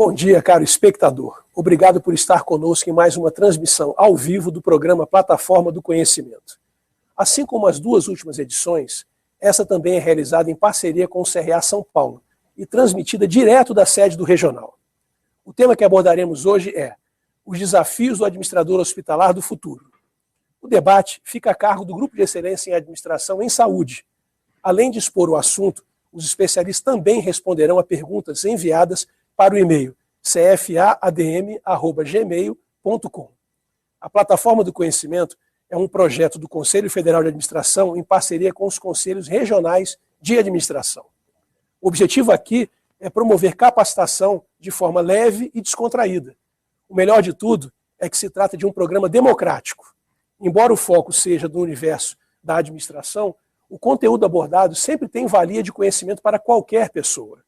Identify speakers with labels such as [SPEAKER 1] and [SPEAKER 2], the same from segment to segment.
[SPEAKER 1] Bom dia, caro espectador. Obrigado por estar conosco em mais uma transmissão ao vivo do programa Plataforma do Conhecimento. Assim como as duas últimas edições, essa também é realizada em parceria com o CRA São Paulo e transmitida direto da sede do Regional. O tema que abordaremos hoje é os desafios do administrador hospitalar do futuro. O debate fica a cargo do Grupo de Excelência em Administração em Saúde. Além de expor o assunto, os especialistas também responderão a perguntas enviadas para o e-mail cfadm@gmail.com. A Plataforma do Conhecimento é um projeto do Conselho Federal de Administração em parceria com os Conselhos Regionais de Administração. O objetivo aqui é promover capacitação de forma leve e descontraída. O melhor de tudo é que se trata de um programa democrático. Embora o foco seja do universo da administração, o conteúdo abordado sempre tem valia de conhecimento para qualquer pessoa.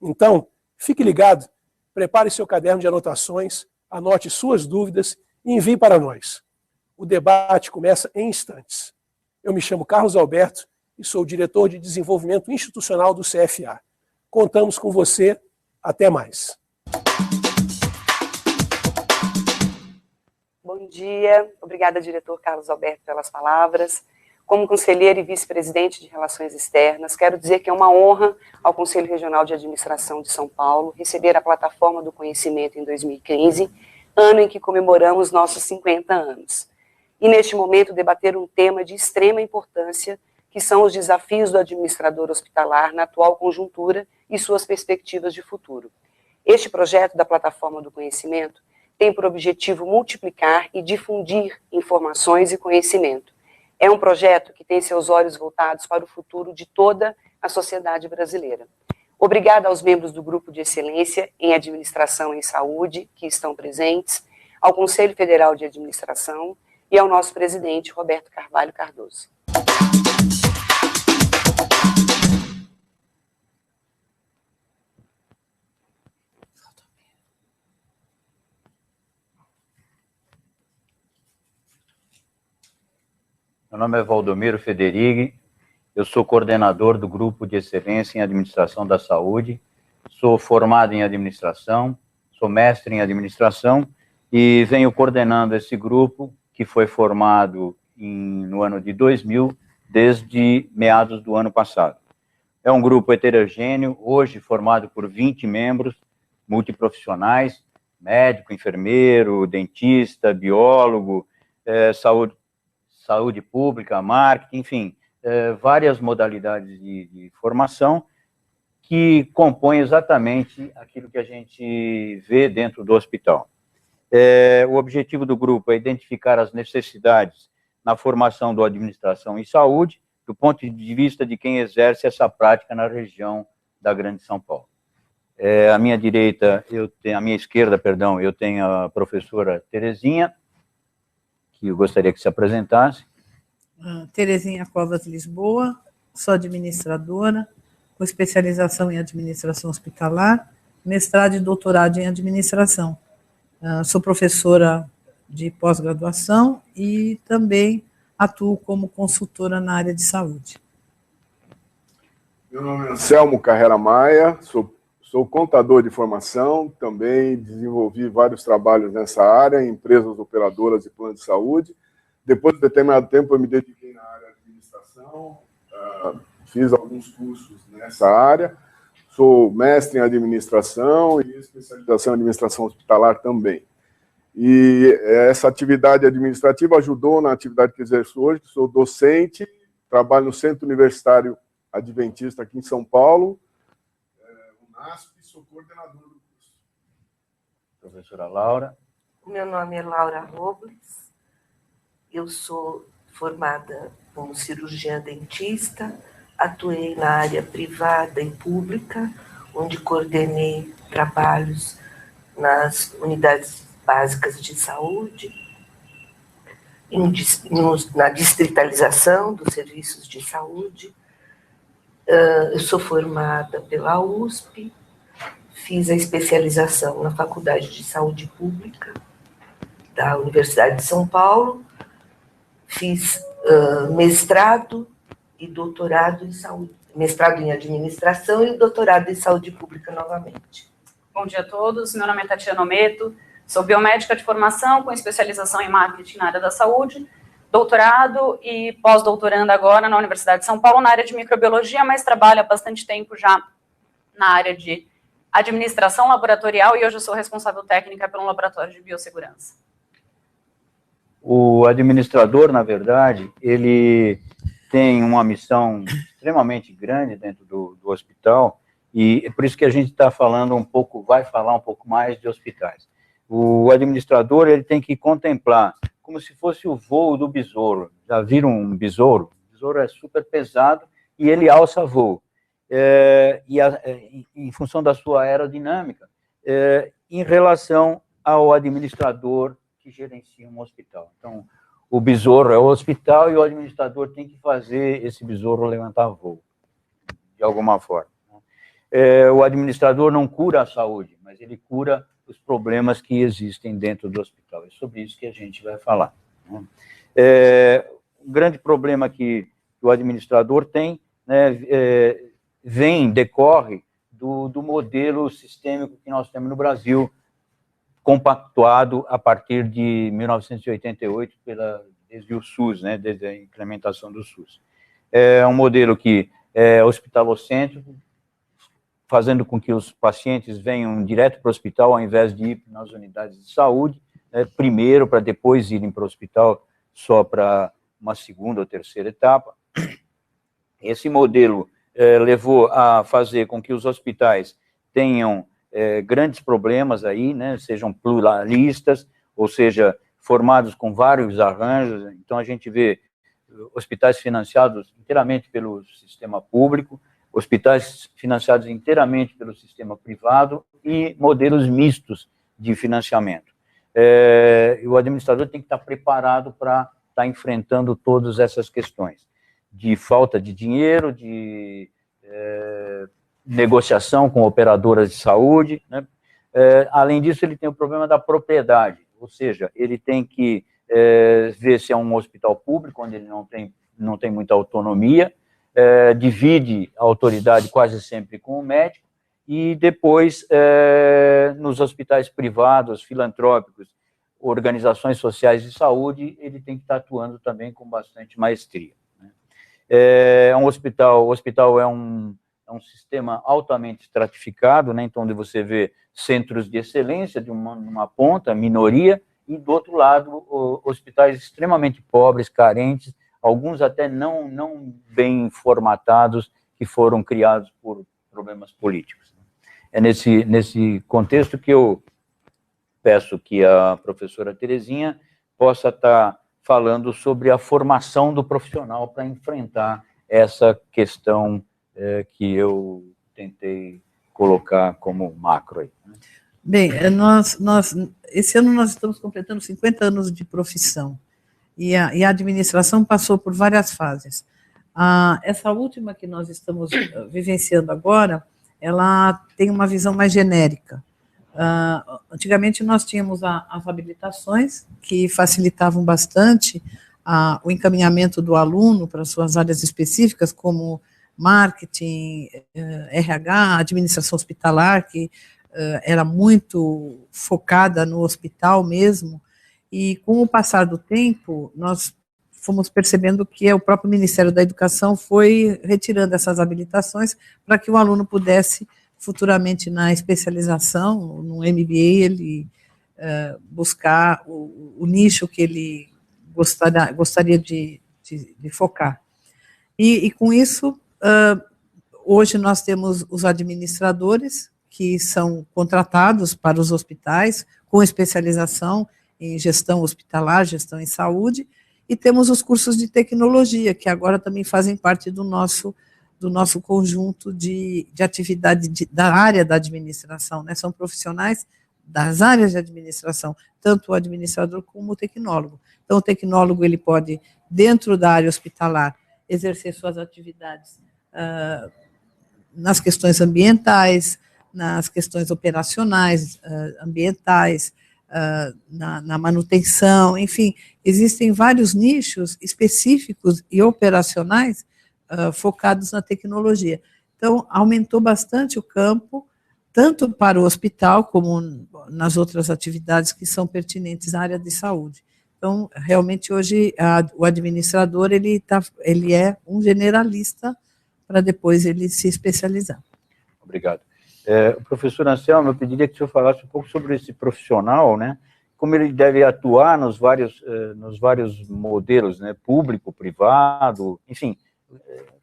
[SPEAKER 1] Então, fique ligado, prepare seu caderno de anotações, anote suas dúvidas e envie para nós. O debate começa em instantes. Eu me chamo Carlos Alberto e sou o diretor de desenvolvimento institucional do CFA. Contamos com você. Até mais.
[SPEAKER 2] Bom dia. Obrigada, diretor Carlos Alberto, pelas palavras. Como conselheiro e vice-presidente de Relações Externas, quero dizer que é uma honra ao Conselho Regional de Administração de São Paulo receber a Plataforma do Conhecimento em 2015, ano em que comemoramos nossos 50 anos. E, neste momento, debater um tema de extrema importância, que são os desafios do administrador hospitalar na atual conjuntura e suas perspectivas de futuro. Este projeto da Plataforma do Conhecimento tem por objetivo multiplicar e difundir informações e conhecimento. É um projeto que tem seus olhos voltados para o futuro de toda a sociedade brasileira. Obrigada aos membros do Grupo de Excelência em Administração em Saúde, que estão presentes, ao Conselho Federal de Administração e ao nosso presidente, Roberto Carvalho Cardoso.
[SPEAKER 3] Meu nome é Valdomiro Federighi, eu sou coordenador do Grupo de Excelência em Administração da Saúde, sou formado em administração, sou mestre em administração e venho coordenando esse grupo que foi formado no ano de 2000, desde meados do ano passado. É um grupo heterogêneo, hoje formado por 20 membros multiprofissionais, médico, enfermeiro, dentista, biólogo, saúde pública, marketing, enfim, várias modalidades de formação que compõem exatamente aquilo que a gente vê dentro do hospital. O objetivo do grupo é identificar as necessidades na formação da administração em saúde, do ponto de vista de quem exerce essa prática na região da Grande São Paulo. À minha direita, à minha esquerda, perdão, eu tenho a professora Terezinha, que eu gostaria que se apresentasse.
[SPEAKER 4] Terezinha Covas Lisboa, sou administradora, com especialização em administração hospitalar, mestrado e doutorado em administração. Sou professora de pós-graduação e também atuo como consultora na área de saúde.
[SPEAKER 5] Meu nome é Anselmo Carrera Maia, sou contador de formação, também desenvolvi vários trabalhos nessa área, em empresas operadoras de plano de saúde. Depois de determinado tempo, eu me dediquei na área de administração, fiz alguns cursos nessa área, sou mestre em administração e especialização em administração hospitalar também. E essa atividade administrativa ajudou na atividade que exerço hoje, que sou docente, trabalho no Centro Universitário Adventista aqui em São Paulo, UNASP, sou coordenador do curso.
[SPEAKER 3] Professora Laura.
[SPEAKER 6] Meu nome é Laura Robles, eu sou formada como cirurgiã dentista, atuei na área privada e pública, onde coordenei trabalhos nas unidades básicas de saúde, na distritalização dos serviços de saúde. Eu sou formada pela USP, fiz a especialização na Faculdade de Saúde Pública da Universidade de São Paulo, fiz mestrado e doutorado em saúde, mestrado em administração e doutorado em saúde pública novamente.
[SPEAKER 7] Bom dia a todos, meu nome é Tatiana Ometo, sou biomédica de formação com especialização em marketing na área da saúde, doutorado e pós-doutoranda agora na Universidade de São Paulo na área de microbiologia, mas trabalho há bastante tempo já na área de administração laboratorial e hoje eu sou responsável técnica pelo laboratório de biossegurança.
[SPEAKER 3] O administrador, na verdade, ele tem uma missão extremamente grande dentro do hospital, e é por isso que a gente está falando vai falar um pouco mais de hospitais. O administrador, ele tem que contemplar como se fosse o voo do besouro. Já viram um besouro? O besouro é super pesado e ele alça voo. Em função da sua aerodinâmica, em relação ao administrador que gerencia um hospital. Então, o besouro é o hospital e o administrador tem que fazer esse besouro levantar voo, de alguma forma. O administrador não cura a saúde, mas ele cura os problemas que existem dentro do hospital. É sobre isso que a gente vai falar. O grande problema que o administrador tem, né, decorre do modelo sistêmico que nós temos no Brasil, compactuado a partir de 1988 desde o SUS, né, desde a implementação do SUS. É um modelo que é hospitalocêntrico, fazendo com que os pacientes venham direto para o hospital, ao invés de ir nas unidades de saúde, né, primeiro, para depois irem para o hospital só para uma segunda ou terceira etapa. Esse modelo levou a fazer com que os hospitais tenham grandes problemas aí, né, sejam pluralistas, ou seja, formados com vários arranjos. Então, a gente vê hospitais financiados inteiramente pelo sistema público, hospitais financiados inteiramente pelo sistema privado e modelos mistos de financiamento. E o administrador tem que estar preparado para estar enfrentando todas essas questões de falta de dinheiro, de negociação com operadoras de saúde, né? Além disso, ele tem o problema da propriedade, ou seja, ele tem que ver se é um hospital público, onde ele não tem muita autonomia, divide a autoridade quase sempre com o médico, e depois, nos hospitais privados, filantrópicos, organizações sociais de saúde, ele tem que estar atuando também com bastante maestria. O hospital é um sistema altamente estratificado, né? Então, onde você vê centros de excelência de uma ponta, minoria, e do outro lado, hospitais extremamente pobres, carentes, alguns até não bem formatados, que foram criados por problemas políticos. É nesse contexto que eu peço que a professora Terezinha possa estar falando sobre a formação do profissional para enfrentar essa questão que eu tentei colocar como macro aí.
[SPEAKER 4] Bem, esse ano nós estamos completando 50 anos de profissão, e a administração passou por várias fases. Essa última que nós estamos vivenciando agora, ela tem uma visão mais genérica. Antigamente nós tínhamos as habilitações, que facilitavam bastante o encaminhamento do aluno para suas áreas específicas, como marketing, RH, administração hospitalar, que era muito focada no hospital mesmo, e com o passar do tempo, nós fomos percebendo que o próprio Ministério da Educação foi retirando essas habilitações para que o aluno pudesse, futuramente, na especialização, no MBA, ele buscar o nicho que ele gostaria de focar. E com isso, hoje nós temos os administradores, que são contratados para os hospitais, com especialização em gestão hospitalar, gestão em saúde, e temos os cursos de tecnologia, que agora também fazem parte do nosso conjunto de atividade da área da administração, né? São profissionais das áreas de administração, tanto o administrador como o tecnólogo. Então, o tecnólogo, ele pode, dentro da área hospitalar, exercer suas atividades nas questões ambientais, nas questões operacionais, ambientais, na manutenção, enfim, existem vários nichos específicos e operacionais focados na tecnologia. Então, aumentou bastante o campo, tanto para o hospital como nas outras atividades que são pertinentes à área de saúde. Então, realmente, hoje, o administrador ele é um generalista para depois ele se especializar.
[SPEAKER 3] Obrigado. Professor Anselmo, eu pediria que o senhor falasse um pouco sobre esse profissional, né? Como ele deve atuar nos vários modelos, né? Público, privado, enfim.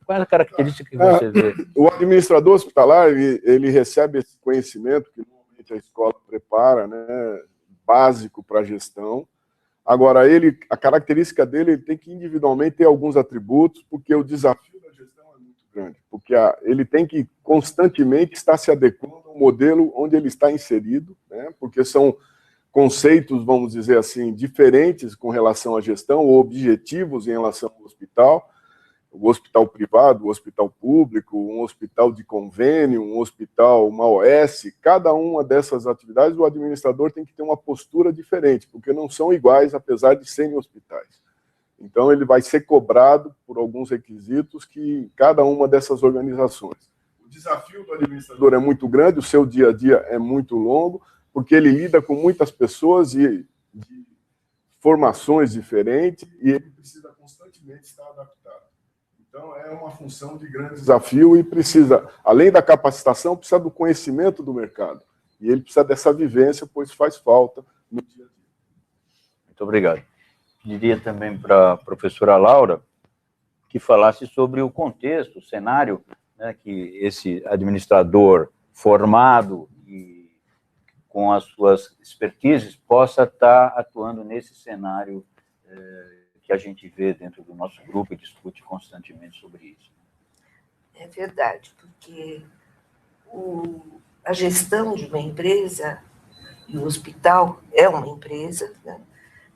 [SPEAKER 3] Qual é a característica que você vê?
[SPEAKER 5] O administrador hospitalar, ele recebe esse conhecimento que normalmente a escola prepara, né? Básico para a gestão. Agora, a característica dele, ele tem que individualmente ter alguns atributos, porque o desafio da gestão é muito grande, porque ele tem que constantemente estar se adequando ao modelo onde ele está inserido, né? Porque são conceitos, vamos dizer assim, diferentes com relação à gestão, ou objetivos em relação ao hospital, o hospital privado, o hospital público, um hospital de convênio, um hospital, uma OS, cada uma dessas atividades o administrador tem que ter uma postura diferente, porque não são iguais, apesar de serem hospitais. Então, ele vai ser cobrado por alguns requisitos que cada uma dessas organizações. O desafio do administrador é muito grande, o seu dia a dia é muito longo, porque ele lida com muitas pessoas de formações diferentes e ele precisa constantemente estar adaptado. Então, é uma função de grande desafio e precisa, além da capacitação, precisa do conhecimento do mercado. E ele precisa dessa vivência, pois faz falta no dia a dia.
[SPEAKER 3] Muito obrigado. Pediria também para a professora Laura que falasse sobre o contexto, o cenário, né, que esse administrador formado e com as suas expertises possa estar atuando nesse cenário que a gente vê dentro do nosso grupo e discute constantemente sobre isso.
[SPEAKER 6] É verdade, porque a gestão de uma empresa, e o hospital é uma empresa, né,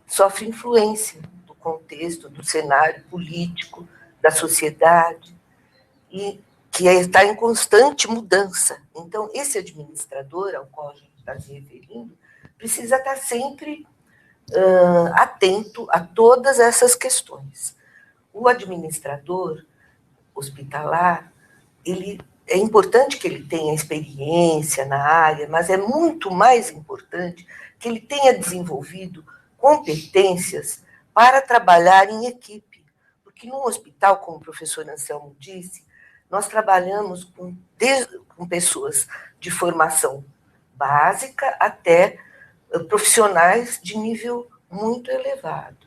[SPEAKER 6] sofre influência do contexto, do cenário político, da sociedade, e que está em constante mudança. Então, esse administrador ao qual a gente está se referindo precisa estar sempre atento a todas essas questões. O administrador hospitalar, é importante que ele tenha experiência na área, mas é muito mais importante que ele tenha desenvolvido competências para trabalhar em equipe. Porque num hospital, como o professor Anselmo disse, nós trabalhamos com pessoas de formação básica até profissionais de nível muito elevado.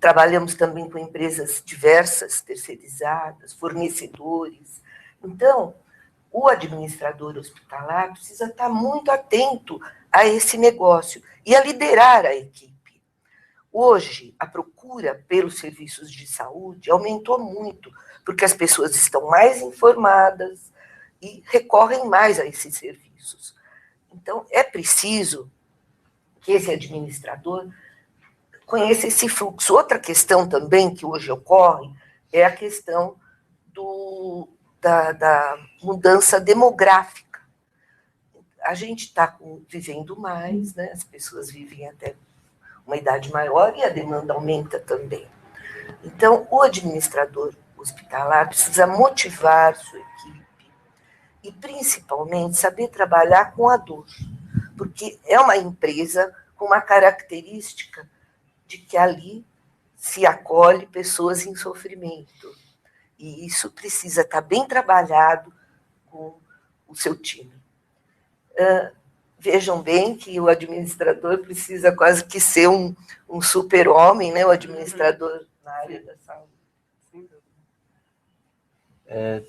[SPEAKER 6] Trabalhamos também com empresas diversas, terceirizadas, fornecedores. Então, o administrador hospitalar precisa estar muito atento a esse negócio e a liderar a equipe. Hoje, a procura pelos serviços de saúde aumentou muito, porque as pessoas estão mais informadas e recorrem mais a esses serviços. Então, é preciso que esse administrador conheça esse fluxo. Outra questão também que hoje ocorre é a questão da mudança demográfica. A gente está vivendo mais, né? As pessoas vivem até uma idade maior e a demanda aumenta também. Então, o administrador hospitalar precisa motivar sua equipe e, principalmente, saber trabalhar com a dor, porque é uma empresa com uma característica de que ali se acolhe pessoas em sofrimento. E isso precisa estar bem trabalhado com o seu time. Vejam bem que o administrador precisa quase que ser um super-homem, né? O administrador na área da saúde.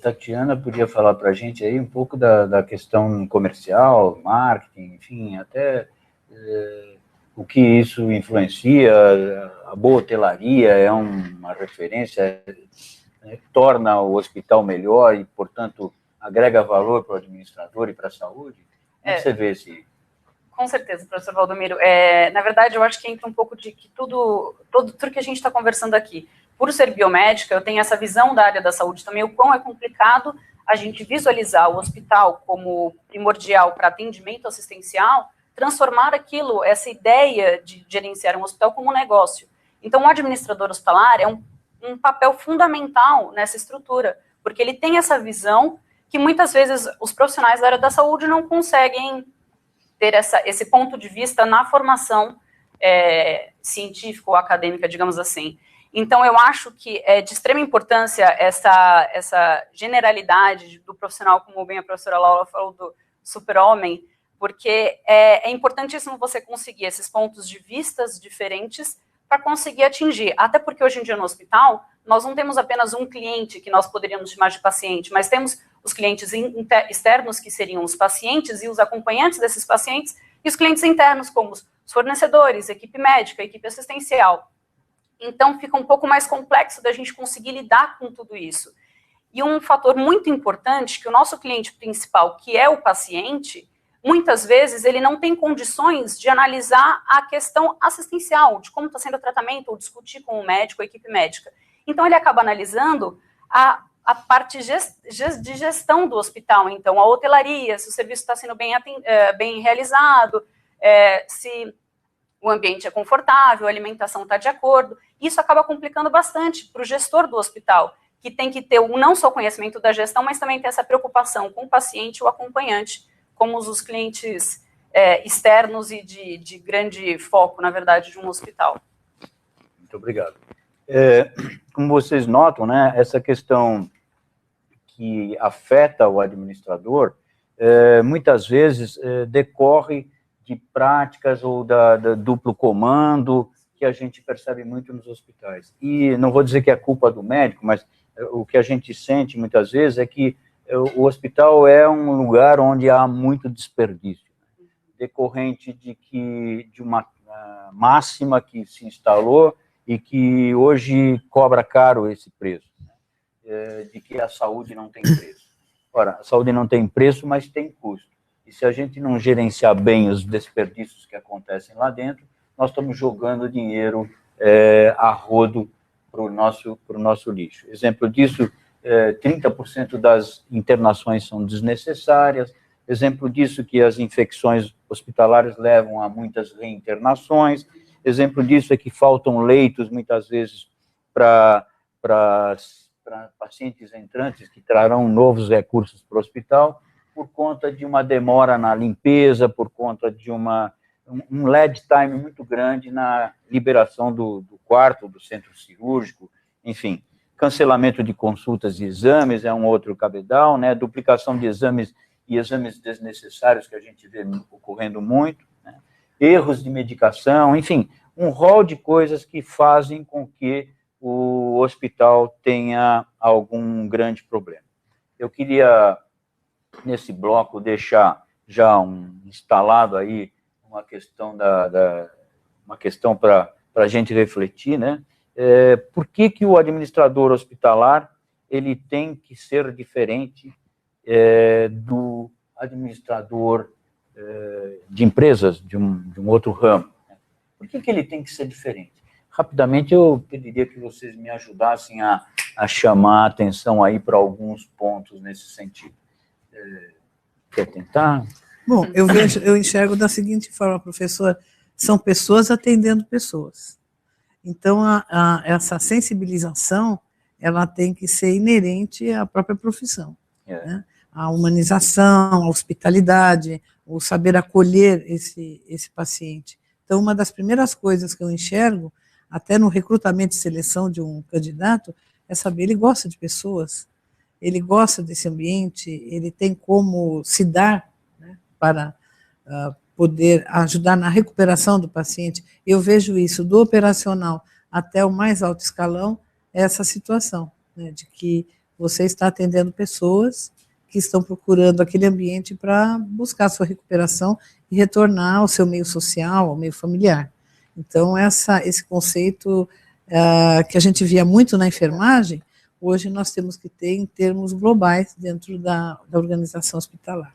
[SPEAKER 3] Tatiana podia falar para a gente aí um pouco da questão comercial, marketing, enfim, até o que isso influencia. A boa hotelaria é uma referência, né, torna o hospital melhor e, portanto, agrega valor para o administrador e para a saúde. Como você vê esse...
[SPEAKER 7] Com certeza, professor Valdomiro. Na verdade, eu acho que entra um pouco de que tudo que a gente está conversando aqui. Por ser biomédica, eu tenho essa visão da área da saúde também, o quão é complicado a gente visualizar o hospital como primordial para atendimento assistencial, transformar aquilo, essa ideia de gerenciar um hospital como um negócio. Então, o administrador hospitalar é um papel fundamental nessa estrutura, porque ele tem essa visão que muitas vezes os profissionais da área da saúde não conseguem ter esse ponto de vista na formação científica ou acadêmica, digamos assim. Então, eu acho que é de extrema importância essa generalidade do profissional, como bem a professora Laura falou, do super-homem, porque é importantíssimo você conseguir esses pontos de vistas diferentes para conseguir atingir. Até porque hoje em dia no hospital, nós não temos apenas um cliente que nós poderíamos chamar de paciente, mas temos os clientes externos, que seriam os pacientes e os acompanhantes desses pacientes, e os clientes internos, como os fornecedores, equipe médica, equipe assistencial. Então, fica um pouco mais complexo da gente conseguir lidar com tudo isso. E um fator muito importante, que o nosso cliente principal, que é o paciente, muitas vezes ele não tem condições de analisar a questão assistencial, de como está sendo o tratamento, ou discutir com o médico, a equipe médica. Então, ele acaba analisando a parte de gestão do hospital, então, a hotelaria, se o serviço está sendo bem realizado, se o ambiente é confortável, a alimentação está de acordo. Isso acaba complicando bastante para o gestor do hospital, que tem que ter não só conhecimento da gestão, mas também ter essa preocupação com o paciente e o acompanhante, como os clientes externos e de grande foco, na verdade, de um hospital.
[SPEAKER 3] Muito obrigado. Como vocês notam, né, essa questão que afeta o administrador, muitas vezes decorre de práticas ou da duplo comando, que a gente percebe muito nos hospitais. E não vou dizer que é culpa do médico, mas o que a gente sente muitas vezes é que o hospital é um lugar onde há muito desperdício, decorrente de uma máxima que se instalou e que hoje cobra caro esse preço, de que a saúde não tem preço. Ora, a saúde não tem preço, mas tem custo. E se a gente não gerenciar bem os desperdícios que acontecem lá dentro, nós estamos jogando dinheiro a rodo para o nosso lixo. Exemplo disso, 30% das internações são desnecessárias. Exemplo disso, que as infecções hospitalares levam a muitas reinternações. Exemplo disso é que faltam leitos, muitas vezes, para pacientes entrantes que trarão novos recursos para o hospital, por conta de uma demora na limpeza, por conta de um lead time muito grande na liberação do quarto, do centro cirúrgico, enfim. Cancelamento de consultas e exames é um outro cabedal, né? Duplicação de exames e exames desnecessários que a gente vê ocorrendo muito, né? Erros de medicação, enfim, um rol de coisas que fazem com que o hospital tenha algum grande problema. Eu queria, nesse bloco, deixar já instalado aí uma questão uma questão para a gente refletir, né? Por que o administrador hospitalar ele tem que ser diferente do administrador de empresas de um outro ramo? Por que ele tem que ser diferente? Rapidamente, eu pediria que vocês me ajudassem a chamar a atenção aí para alguns pontos nesse sentido. Quer tentar?
[SPEAKER 4] Bom, eu enxergo da seguinte forma, professor, são pessoas atendendo pessoas. Então, essa sensibilização, ela tem que ser inerente à própria profissão. Né? A humanização, a hospitalidade, o saber acolher esse paciente. Então, uma das primeiras coisas que eu enxergo, até no recrutamento e seleção de um candidato, é saber, ele gosta de pessoas, ele gosta desse ambiente, ele tem como se dar, né, para poder ajudar na recuperação do paciente. Eu vejo isso do operacional até o mais alto escalão, essa situação, né, de que você está atendendo pessoas que estão procurando aquele ambiente para buscar a sua recuperação e retornar ao seu meio social, ao meio familiar. Então, esse conceito que a gente via muito na enfermagem, hoje nós temos que ter em termos globais dentro da organização hospitalar.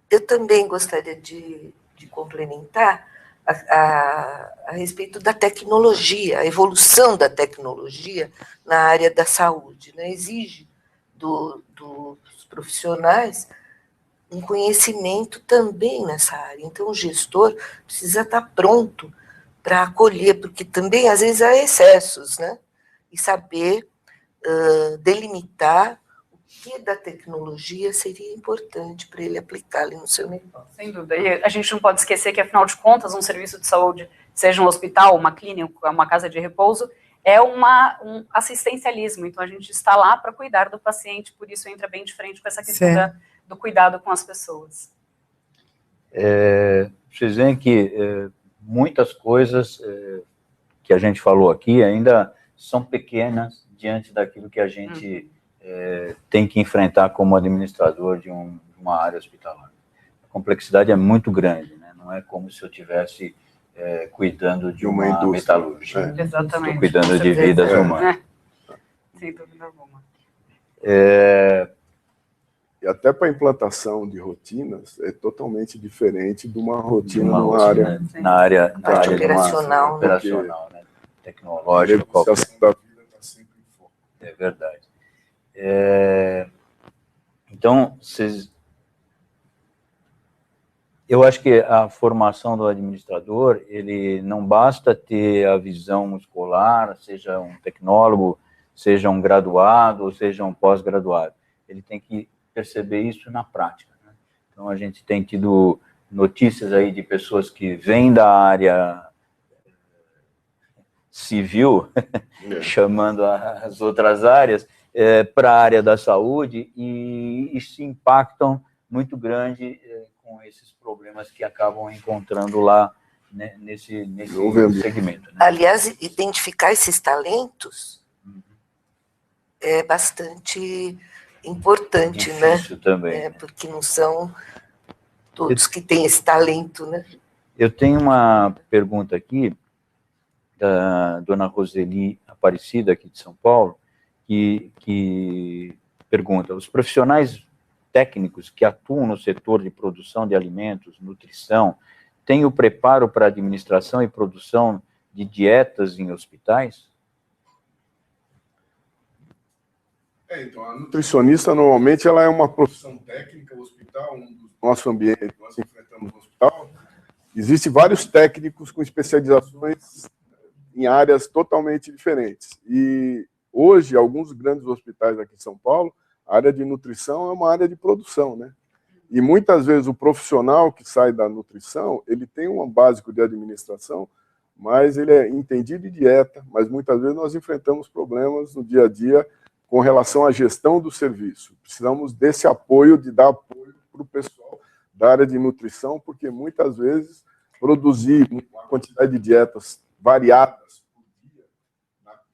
[SPEAKER 6] Eu também gostaria de complementar a respeito da tecnologia, a evolução da tecnologia na área da saúde, né? Exige dos profissionais um conhecimento também nessa área. Então, o gestor precisa estar pronto para acolher, porque também, às vezes, há excessos, né? E saber delimitar o e da tecnologia seria importante para ele aplicar ali no seu negócio.
[SPEAKER 7] Sem dúvida. E a gente não pode esquecer que, afinal de contas, um serviço de saúde, seja um hospital, uma clínica, uma casa de repouso, é um assistencialismo. Então, a gente está lá para cuidar do paciente, por isso entra bem de frente com essa questão do cuidado com as pessoas.
[SPEAKER 3] Vocês veem que muitas coisas que a gente falou aqui ainda são pequenas diante daquilo que a gente tem que enfrentar como administrador de uma área hospitalar. A complexidade é muito grande, né? Não é como se eu tivesse cuidando de uma metalúrgica.
[SPEAKER 7] Exatamente.
[SPEAKER 3] Estou cuidando de vidas humanas.
[SPEAKER 7] Sem dúvida alguma.
[SPEAKER 5] E até para a implantação de rotinas é totalmente diferente de uma rotina numa área,
[SPEAKER 3] na área
[SPEAKER 6] operacional,
[SPEAKER 3] né? Tecnológica.
[SPEAKER 5] A negociação da vida está sempre em foco.
[SPEAKER 3] É verdade. Então, eu acho que a formação do administrador, ele não basta ter a visão escolar, seja um tecnólogo, seja um graduado, ou seja um pós-graduado. Ele tem que perceber isso na prática, né? Então, a gente tem tido notícias aí de pessoas que vêm da área civil, chamando as outras áreas, para a área da saúde, e se impactam muito grande com esses problemas que acabam encontrando lá, né, nesse segmento. Né?
[SPEAKER 6] Aliás, identificar esses talentos é bastante importante,
[SPEAKER 3] difícil, né? Também.
[SPEAKER 6] Porque não são todos que têm esse talento, né?
[SPEAKER 3] Eu tenho uma pergunta aqui da dona Roseli Aparecida, aqui de São Paulo, que pergunta: os profissionais técnicos que atuam no setor de produção de alimentos, nutrição, têm o preparo para administração e produção de dietas em hospitais?
[SPEAKER 5] Então, a nutricionista, normalmente, ela é uma profissão técnica. O hospital, nosso ambiente, nós enfrentamos no hospital, existem vários técnicos com especializações em áreas totalmente diferentes. E hoje, alguns grandes hospitais aqui em São Paulo, a área de nutrição é uma área de produção, né? E muitas vezes o profissional que sai da nutrição, ele tem um básico de administração, mas ele é entendido de dieta, mas muitas vezes nós enfrentamos problemas no dia a dia com relação à gestão do serviço. Precisamos desse apoio, de dar apoio para o pessoal da área de nutrição, porque muitas vezes produzir uma quantidade de dietas variadas por dia,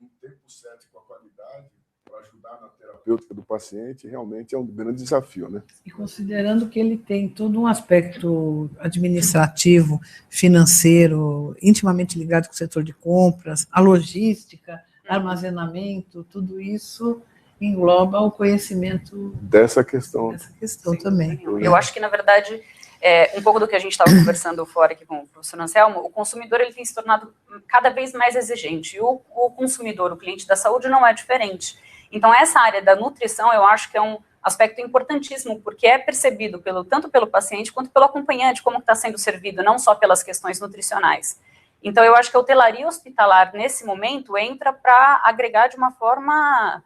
[SPEAKER 5] no tempo certo e com a qualidade, para ajudar na terapêutica do paciente, realmente é um grande desafio, né?
[SPEAKER 4] E considerando que ele tem todo um aspecto administrativo, financeiro, intimamente ligado com o setor de compras, a logística, armazenamento, tudo isso engloba o conhecimento
[SPEAKER 5] dessa questão
[SPEAKER 4] também.
[SPEAKER 7] Eu acho que, na verdade, um pouco do que a gente estava conversando fora aqui com o professor Anselmo, o consumidor ele tem se tornado cada vez mais exigente, e o consumidor, o cliente da saúde, não é diferente. Então, essa área da nutrição, eu acho que é um aspecto importantíssimo, porque é percebido tanto pelo paciente quanto pelo acompanhante, como está sendo servido, não só pelas questões nutricionais. Então, eu acho que a hotelaria hospitalar, nesse momento, entra para agregar de uma forma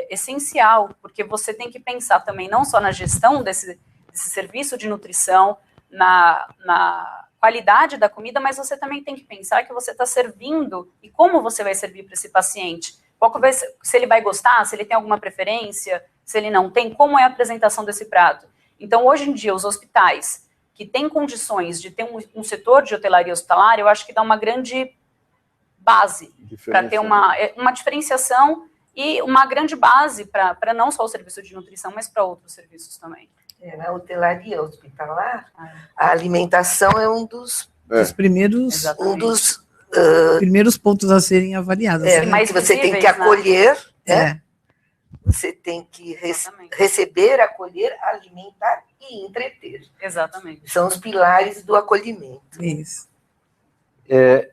[SPEAKER 7] essencial, porque você tem que pensar também não só na gestão desse serviço de nutrição, na qualidade da comida, mas você também tem que pensar que você está servindo e como você vai servir para esse paciente. Se ele vai gostar, se ele tem alguma preferência, se ele não tem, como é a apresentação desse prato. Então, hoje em dia, os hospitais que têm condições de ter um setor de hotelaria hospitalar, eu acho que dá uma grande base para ter uma diferenciação e uma grande base para não só o serviço de nutrição, mas para outros serviços também.
[SPEAKER 6] Na hotelaria hospitalar, a alimentação é um dos
[SPEAKER 4] primeiros, primeiros pontos a serem avaliados.
[SPEAKER 6] Mas você tem que acolher, né? Você tem que receber, acolher, alimentar e entreter.
[SPEAKER 7] Exatamente.
[SPEAKER 6] São os pilares do acolhimento.
[SPEAKER 4] Isso.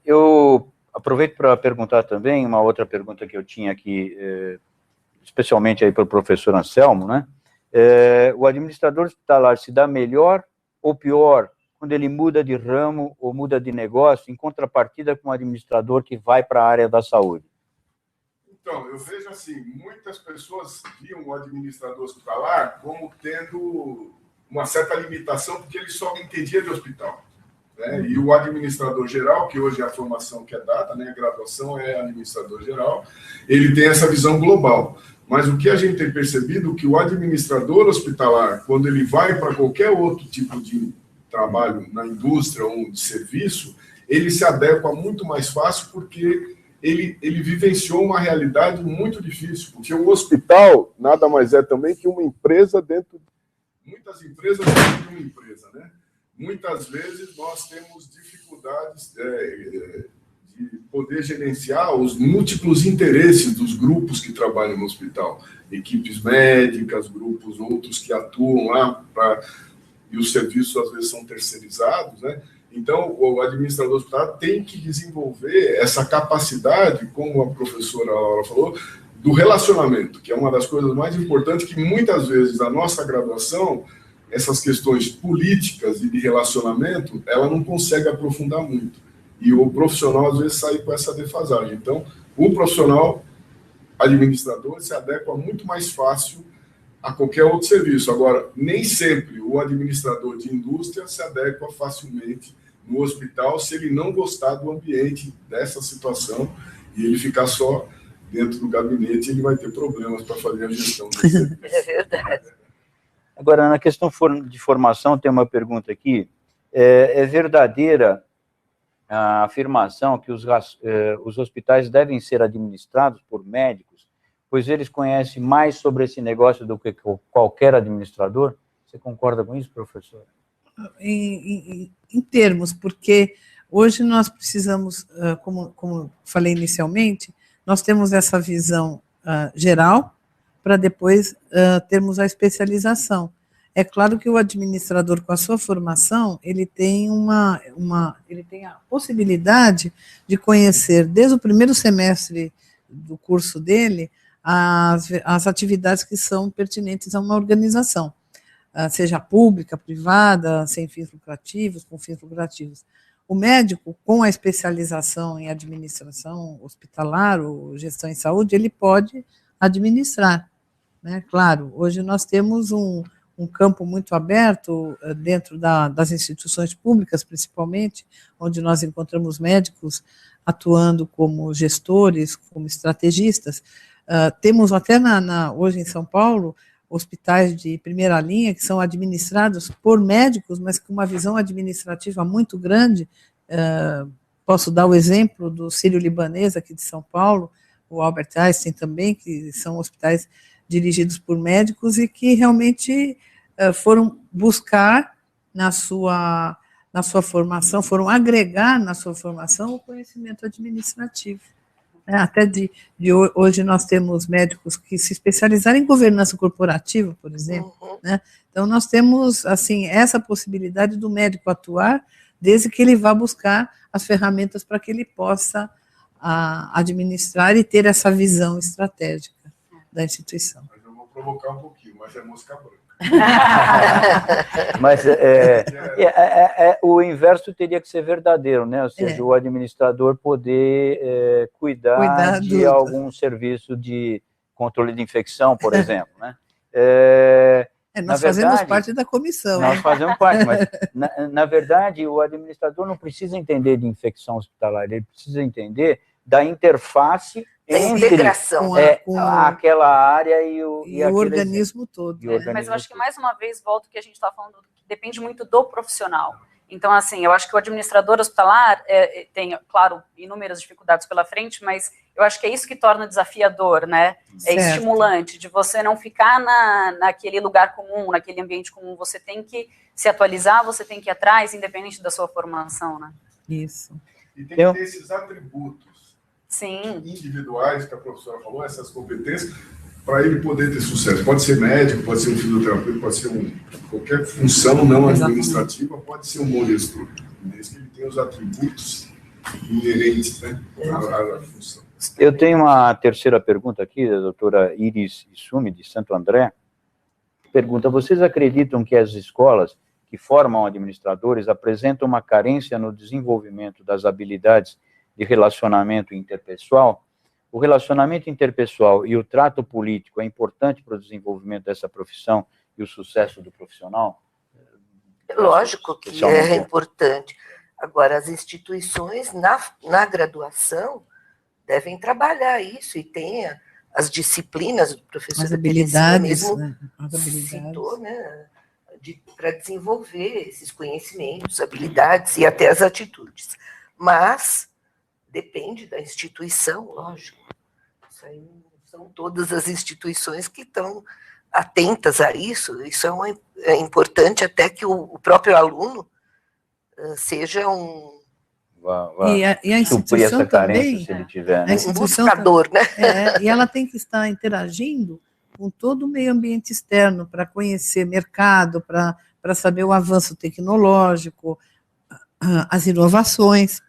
[SPEAKER 3] Eu aproveito para perguntar também, uma outra pergunta que eu tinha aqui, especialmente aí para o professor Anselmo, né? O administrador hospitalar se dá melhor ou pior quando ele muda de ramo ou muda de negócio, em contrapartida com o administrador que vai para a área da saúde?
[SPEAKER 5] Então, eu vejo assim, muitas pessoas viam o administrador hospitalar como tendo uma certa limitação, porque ele só entendia de hospital, né? E o administrador geral, que hoje é a formação que é dada, né, a graduação é administrador geral, ele tem essa visão global. Mas o que a gente tem percebido é que o administrador hospitalar, quando ele vai para qualquer outro tipo de trabalho na indústria ou de serviço, ele se adequa muito mais fácil, porque ele vivenciou uma realidade muito difícil, porque o hospital nada mais é também que uma empresa dentro, muitas empresas dentro de uma empresa, né? Muitas vezes nós temos dificuldades de poder gerenciar os múltiplos interesses dos grupos que trabalham no hospital, equipes médicas, grupos outros que atuam lá, e os serviços às vezes são terceirizados, né? Então, o administrador hospitalar tem que desenvolver essa capacidade, como a professora Laura falou, do relacionamento, que é uma das coisas mais importantes, que muitas vezes a nossa graduação, essas questões políticas e de relacionamento, ela não consegue aprofundar muito. E o profissional, às vezes, sai com essa defasagem. Então, o profissional administrador se adequa muito mais fácil a qualquer outro serviço. Agora, nem sempre o administrador de indústria se adequa facilmente no hospital se ele não gostar do ambiente, dessa situação, e ele ficar só dentro do gabinete, ele vai ter problemas para fazer a gestão desse serviço.
[SPEAKER 6] É verdade.
[SPEAKER 3] Agora, na questão de formação, tem uma pergunta aqui. É verdadeira a afirmação que os hospitais devem ser administrados por médicos, pois eles conhecem mais sobre esse negócio do que qualquer administrador? Você concorda com isso, professor?
[SPEAKER 4] Em termos, porque hoje nós precisamos, como falei inicialmente, nós temos essa visão geral para depois termos a especialização. É claro que o administrador, com a sua formação, ele tem ele tem a possibilidade de conhecer, desde o primeiro semestre do curso dele, as atividades que são pertinentes a uma organização, seja pública, privada, sem fins lucrativos, com fins lucrativos. O médico, com a especialização em administração hospitalar ou gestão em saúde, ele pode administrar, né? Claro, hoje nós temos um campo muito aberto dentro das instituições públicas, principalmente, onde nós encontramos médicos atuando como gestores, como estrategistas. Temos até hoje em São Paulo hospitais de primeira linha que são administrados por médicos, mas com uma visão administrativa muito grande. Posso dar o exemplo do Sírio-Libanês aqui de São Paulo, o Albert Einstein também, que são hospitais dirigidos por médicos e que realmente foram buscar na sua formação, foram agregar na sua formação o conhecimento administrativo. Até hoje nós temos médicos que se especializaram em governança corporativa, por exemplo, né? Então nós temos assim essa possibilidade do médico atuar, desde que ele vá buscar as ferramentas para que ele possa administrar e ter essa visão estratégica da instituição.
[SPEAKER 5] Mas eu vou provocar um pouquinho, mas é mosca branca.
[SPEAKER 3] Mas o inverso teria que ser verdadeiro, né? Ou seja, o administrador poder cuidar de algum serviço de controle de infecção, por exemplo, né?
[SPEAKER 4] Nós fazemos parte da comissão.
[SPEAKER 3] Nós fazemos parte, mas, na verdade, o administrador não precisa entender de infecção hospitalar, ele precisa entender da interface entre aquela área e o
[SPEAKER 4] organismo todo.
[SPEAKER 7] Mas eu acho que, mais uma vez, volto ao que a gente está falando, que depende muito do profissional. Então, assim, eu acho que o administrador hospitalar tem, claro, inúmeras dificuldades pela frente, mas eu acho que é isso que torna desafiador, né?
[SPEAKER 4] Certo.
[SPEAKER 7] É estimulante, de você não ficar naquele lugar comum, naquele ambiente comum. Você tem que se atualizar, você tem que ir atrás, independente da sua formação, né?
[SPEAKER 4] Isso.
[SPEAKER 5] E tem que ter esses atributos individuais que a professora falou, essas competências, para ele poder ter sucesso. Pode ser médico, pode ser um fisioterapeuta, pode ser qualquer função não administrativa, pode ser um bom gestor, desde que ele tenha os atributos inerentes, né, à função.
[SPEAKER 3] Eu tenho uma terceira pergunta aqui, da doutora Iris Isumi, de Santo André. Pergunta: vocês acreditam que as escolas que formam administradores apresentam uma carência no desenvolvimento das habilidades de relacionamento interpessoal? o relacionamento interpessoal e o trato político é importante para o desenvolvimento dessa profissão e o sucesso do profissional?
[SPEAKER 6] Lógico que é importante. Agora, as instituições, na graduação, devem trabalhar isso, e tem as disciplinas, o professor
[SPEAKER 4] as habilidades,
[SPEAKER 6] mesmo
[SPEAKER 4] né? As habilidades.
[SPEAKER 6] citou, né? Para desenvolver esses conhecimentos, habilidades e até as atitudes. Mas depende da instituição, lógico. Isso aí são todas as instituições que estão atentas a isso. Isso é importante até que o próprio aluno seja um
[SPEAKER 4] e a instituição
[SPEAKER 3] essa carência,
[SPEAKER 4] também,
[SPEAKER 3] se ele tiver, né?
[SPEAKER 6] Um buscador, né?
[SPEAKER 4] E ela tem que estar interagindo com todo o meio ambiente externo para conhecer mercado, para saber o avanço tecnológico, as inovações,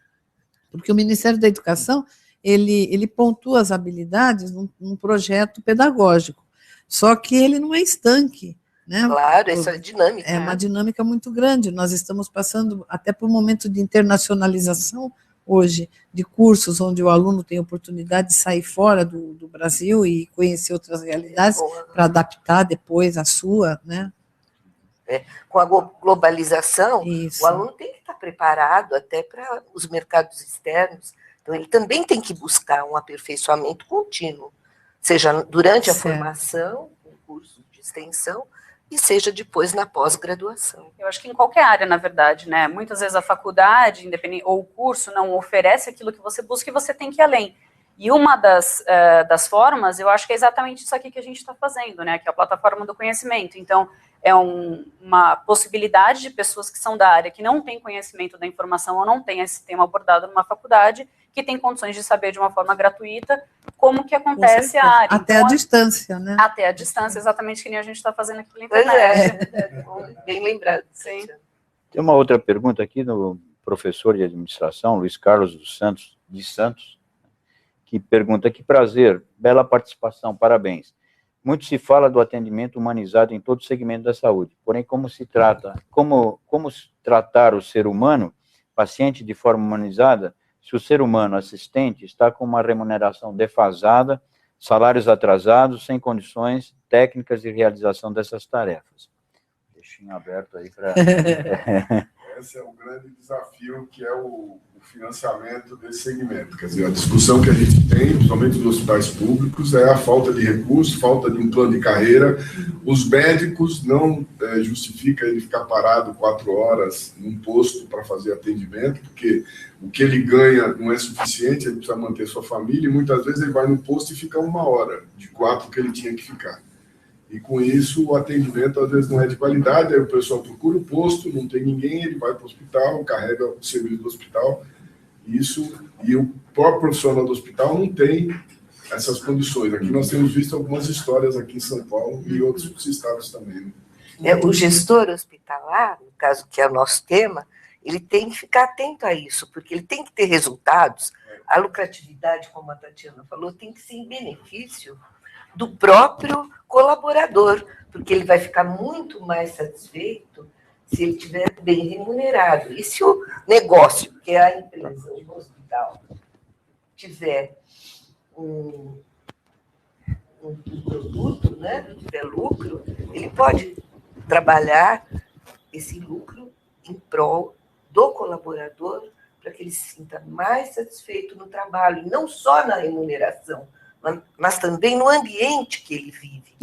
[SPEAKER 4] porque o Ministério da Educação ele pontua as habilidades num projeto pedagógico, só que ele não é estanque, né?
[SPEAKER 6] Claro, essa dinâmica.
[SPEAKER 4] É uma dinâmica muito grande. Nós estamos passando até por um momento de internacionalização hoje, de cursos onde o aluno tem oportunidade de sair fora do Brasil e conhecer outras realidades para adaptar depois a sua, né?
[SPEAKER 6] Com a globalização,
[SPEAKER 4] Isso.
[SPEAKER 6] O aluno tem que estar preparado até para os mercados externos. Então, ele também tem que buscar um aperfeiçoamento contínuo, seja durante a formação, um curso de extensão, e seja depois na pós-graduação.
[SPEAKER 7] Eu acho que em qualquer área, na verdade, né? Muitas vezes a faculdade, independente, ou o curso não oferece aquilo que você busca e você tem que ir além. E uma das formas, eu acho que é exatamente isso aqui que a gente está fazendo, né? Que é a plataforma do conhecimento. Então, é uma possibilidade de pessoas que são da área, que não têm conhecimento da informação ou não têm esse tema abordado numa faculdade, que tem condições de saber de uma forma gratuita como que acontece a área.
[SPEAKER 4] Até
[SPEAKER 7] então,
[SPEAKER 4] a distância, né?
[SPEAKER 7] Até a distância, exatamente que nem a gente está fazendo aqui pela internet.
[SPEAKER 6] Bem lembrado.
[SPEAKER 7] Sim.
[SPEAKER 3] Tem uma outra pergunta aqui do professor de administração, Luiz Carlos de Santos, que pergunta: que prazer, bela participação, parabéns. Muito se fala do atendimento humanizado em todo o segmento da saúde, porém como tratar o ser humano, paciente, de forma humanizada, se o ser humano assistente está com uma remuneração defasada, salários atrasados, sem condições técnicas de realização dessas tarefas? Deixinho aberto aí para...
[SPEAKER 5] Esse é o grande desafio, que é o financiamento desse segmento. Quer dizer, a discussão que a gente tem, principalmente nos hospitais públicos, é a falta de recursos, falta de um plano de carreira. Os médicos não justifica ele ficar parado 4 horas num posto para fazer atendimento, porque o que ele ganha não é suficiente, ele precisa manter sua família, e muitas vezes ele vai no posto e fica 1 hora de 4 que ele tinha que ficar. E com isso o atendimento às vezes não é de qualidade, aí o pessoal procura o posto, não tem ninguém, ele vai para o hospital, carrega o serviço do hospital, e o próprio profissional do hospital não tem essas condições. Aqui nós temos visto algumas histórias aqui em São Paulo e outros estados também. Né?
[SPEAKER 6] O gestor hospitalar, no caso que é o nosso tema, ele tem que ficar atento a isso, porque ele tem que ter resultados. A lucratividade, como a Tatiana falou, tem que ser em benefício do próprio colaborador, porque ele vai ficar muito mais satisfeito se ele estiver bem remunerado. E se o negócio, que é a empresa, o hospital, tiver um produto, né, tiver lucro, ele pode trabalhar esse lucro em prol do colaborador, para que ele se sinta mais satisfeito no trabalho, e não só na remuneração, mas também no ambiente que ele vive,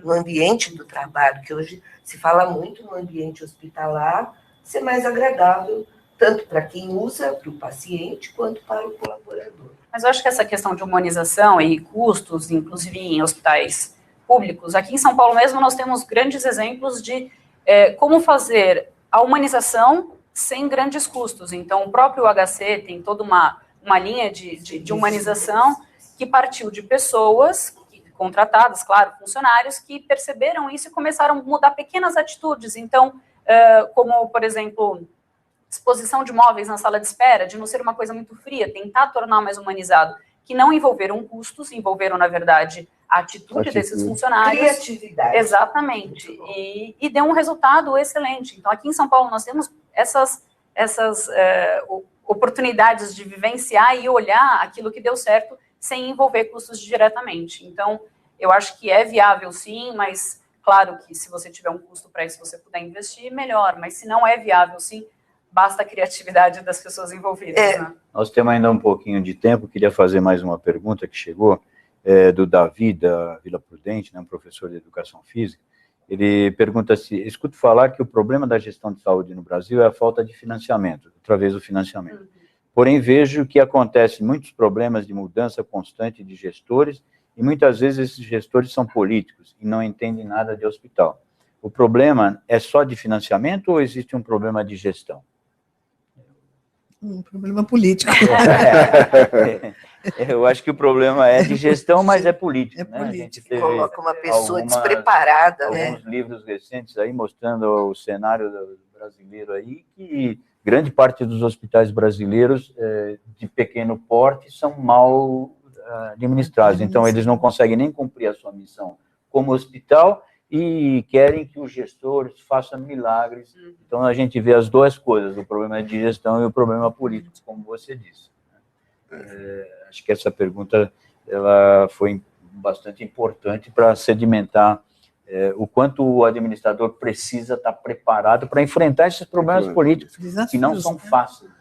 [SPEAKER 6] no ambiente do trabalho, que hoje se fala muito no ambiente hospitalar, ser mais agradável, tanto para quem usa, para o paciente, quanto para o colaborador.
[SPEAKER 7] Mas eu acho que essa questão de humanização e custos, inclusive em hospitais públicos, aqui em São Paulo mesmo nós temos grandes exemplos de como fazer a humanização sem grandes custos. Então, o próprio HC tem toda uma linha de humanização que partiu de pessoas contratadas, claro, funcionários, que perceberam isso e começaram a mudar pequenas atitudes. Então, como, por exemplo, disposição de móveis na sala de espera, de não ser uma coisa muito fria, tentar tornar mais humanizado, que não envolveram custos, envolveram, na verdade, a atitude desses funcionários.
[SPEAKER 6] Criatividade.
[SPEAKER 7] Exatamente. E deu um resultado excelente. Então, aqui em São Paulo, nós temos essas oportunidades de vivenciar e olhar aquilo que deu certo, sem envolver custos diretamente. Então, eu acho que é viável sim, mas claro que se você tiver um custo para isso, você puder investir, melhor. Mas se não é viável sim, basta a criatividade das pessoas envolvidas. Né?
[SPEAKER 3] Nós temos ainda um pouquinho de tempo, queria fazer mais uma pergunta que chegou, do Davi, da Vila Prudente, né, um professor de educação física. Ele pergunta se, escuto falar que o problema da gestão de saúde no Brasil é a falta de financiamento, através do financiamento. Porém, vejo que acontecem muitos problemas de mudança constante de gestores, e muitas vezes esses gestores são políticos e não entendem nada de hospital. O problema é só de financiamento ou existe um problema de gestão?
[SPEAKER 4] Um problema político.
[SPEAKER 3] Eu acho que o problema é de gestão, mas é político.
[SPEAKER 4] É
[SPEAKER 3] né? A gente teve
[SPEAKER 6] coloca uma pessoa despreparada, né?
[SPEAKER 3] Alguns livros recentes aí mostrando o cenário brasileiro aí, que grande parte dos hospitais brasileiros de pequeno porte são mal administrados. Então, eles não conseguem nem cumprir a sua missão como hospital e querem que os gestores façam milagres. Então, a gente vê as duas coisas, o problema de gestão e o problema político, como você disse. Acho que essa pergunta ela foi bastante importante para sedimentar o quanto o administrador precisa estar preparado para enfrentar esses problemas políticos, que não são fáceis.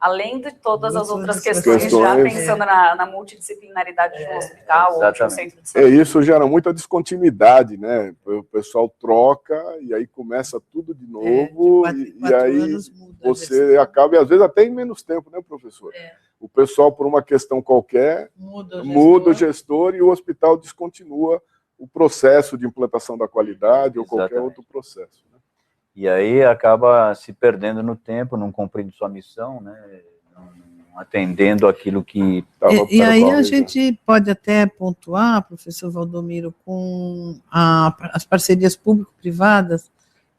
[SPEAKER 7] Além de todas as outras questões, já pensando na multidisciplinaridade de um hospital ou de um centro de saúde.
[SPEAKER 5] Isso gera muita descontinuidade, né? O pessoal troca e aí começa tudo de novo, e aí você acaba, e às vezes até em menos tempo, né, professor? O pessoal, por uma questão qualquer, muda o gestor e o hospital descontinua o processo de implantação da qualidade ou qualquer outro processo.
[SPEAKER 3] E aí acaba se perdendo no tempo, não cumprindo sua missão, né? Não atendendo aquilo que estava...
[SPEAKER 4] E aí a gente pode até pontuar, professor Valdomiro, com as parcerias público-privadas